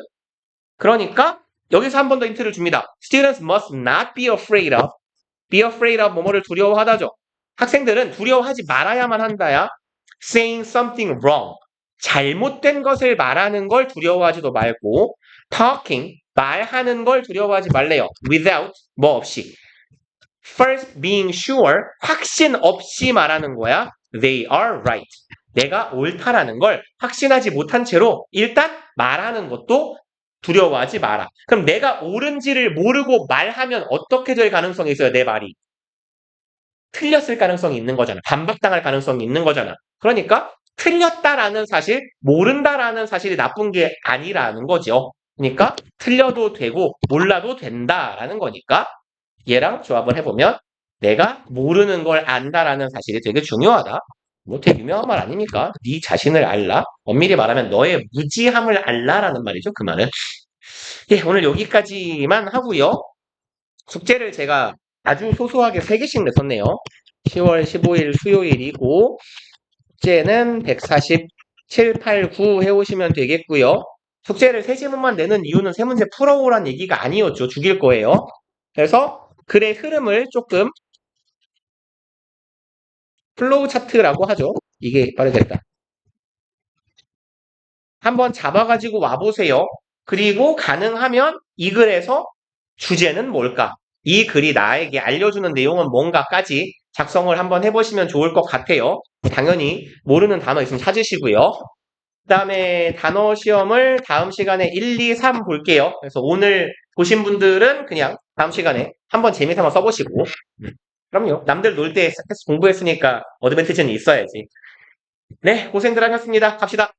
그러니까 여기서 한 번 더 힌트를 줍니다. Students must not be afraid of. Be afraid of 뭐뭐를 두려워하다죠. 학생들은 두려워하지 말아야만 한다야. Saying something wrong. 잘못된 것을 말하는 걸 두려워하지도 말고 talking, 말하는 걸 두려워하지 말래요. Without, 뭐 없이. First being sure, 확신 없이 말하는 거야. They are right. 내가 옳다라는 걸 확신하지 못한 채로 일단 말하는 것도 두려워하지 마라. 그럼 내가 옳은지를 모르고 말하면 어떻게 될 가능성이 있어요, 내 말이? 틀렸을 가능성이 있는 거잖아. 반박당할 가능성이 있는 거잖아. 그러니까 틀렸다라는 사실, 모른다라는 사실이 나쁜 게 아니라는 거죠. 그러니까 틀려도 되고 몰라도 된다라는 거니까 얘랑 조합을 해보면 내가 모르는 걸 안다라는 사실이 되게 중요하다. 뭐 되게 유명한 말 아닙니까? 네 자신을 알라. 엄밀히 말하면 너의 무지함을 알라라는 말이죠. 그 말은. 예, 오늘 여기까지만 하고요. 숙제를 제가 아주 소소하게 3개씩 냈었네요. 10월 15일 수요일이고 숙제는 147, 8, 9 해오시면 되겠고요. 숙제를 3지문만 내는 이유는 3문제 풀어오란 얘기가 아니었죠. 죽일 거예요. 그래서 글의 흐름을 조금 플로우 차트라고 하죠. 이게 빠르겠다. 한번 잡아가지고 와보세요. 그리고 가능하면 이 글에서 주제는 뭘까? 이 글이 나에게 알려주는 내용은 뭔가까지 작성을 한번 해보시면 좋을 것 같아요. 당연히 모르는 단어 있으면 찾으시고요. 그 다음에 단어 시험을 다음 시간에 1, 2, 3 볼게요. 그래서 오늘 보신 분들은 그냥 다음 시간에 한번 재미삼아 써보시고 그럼요. 남들 놀 때 공부했으니까 어드밴티지는 있어야지. 네, 고생들 하셨습니다. 갑시다.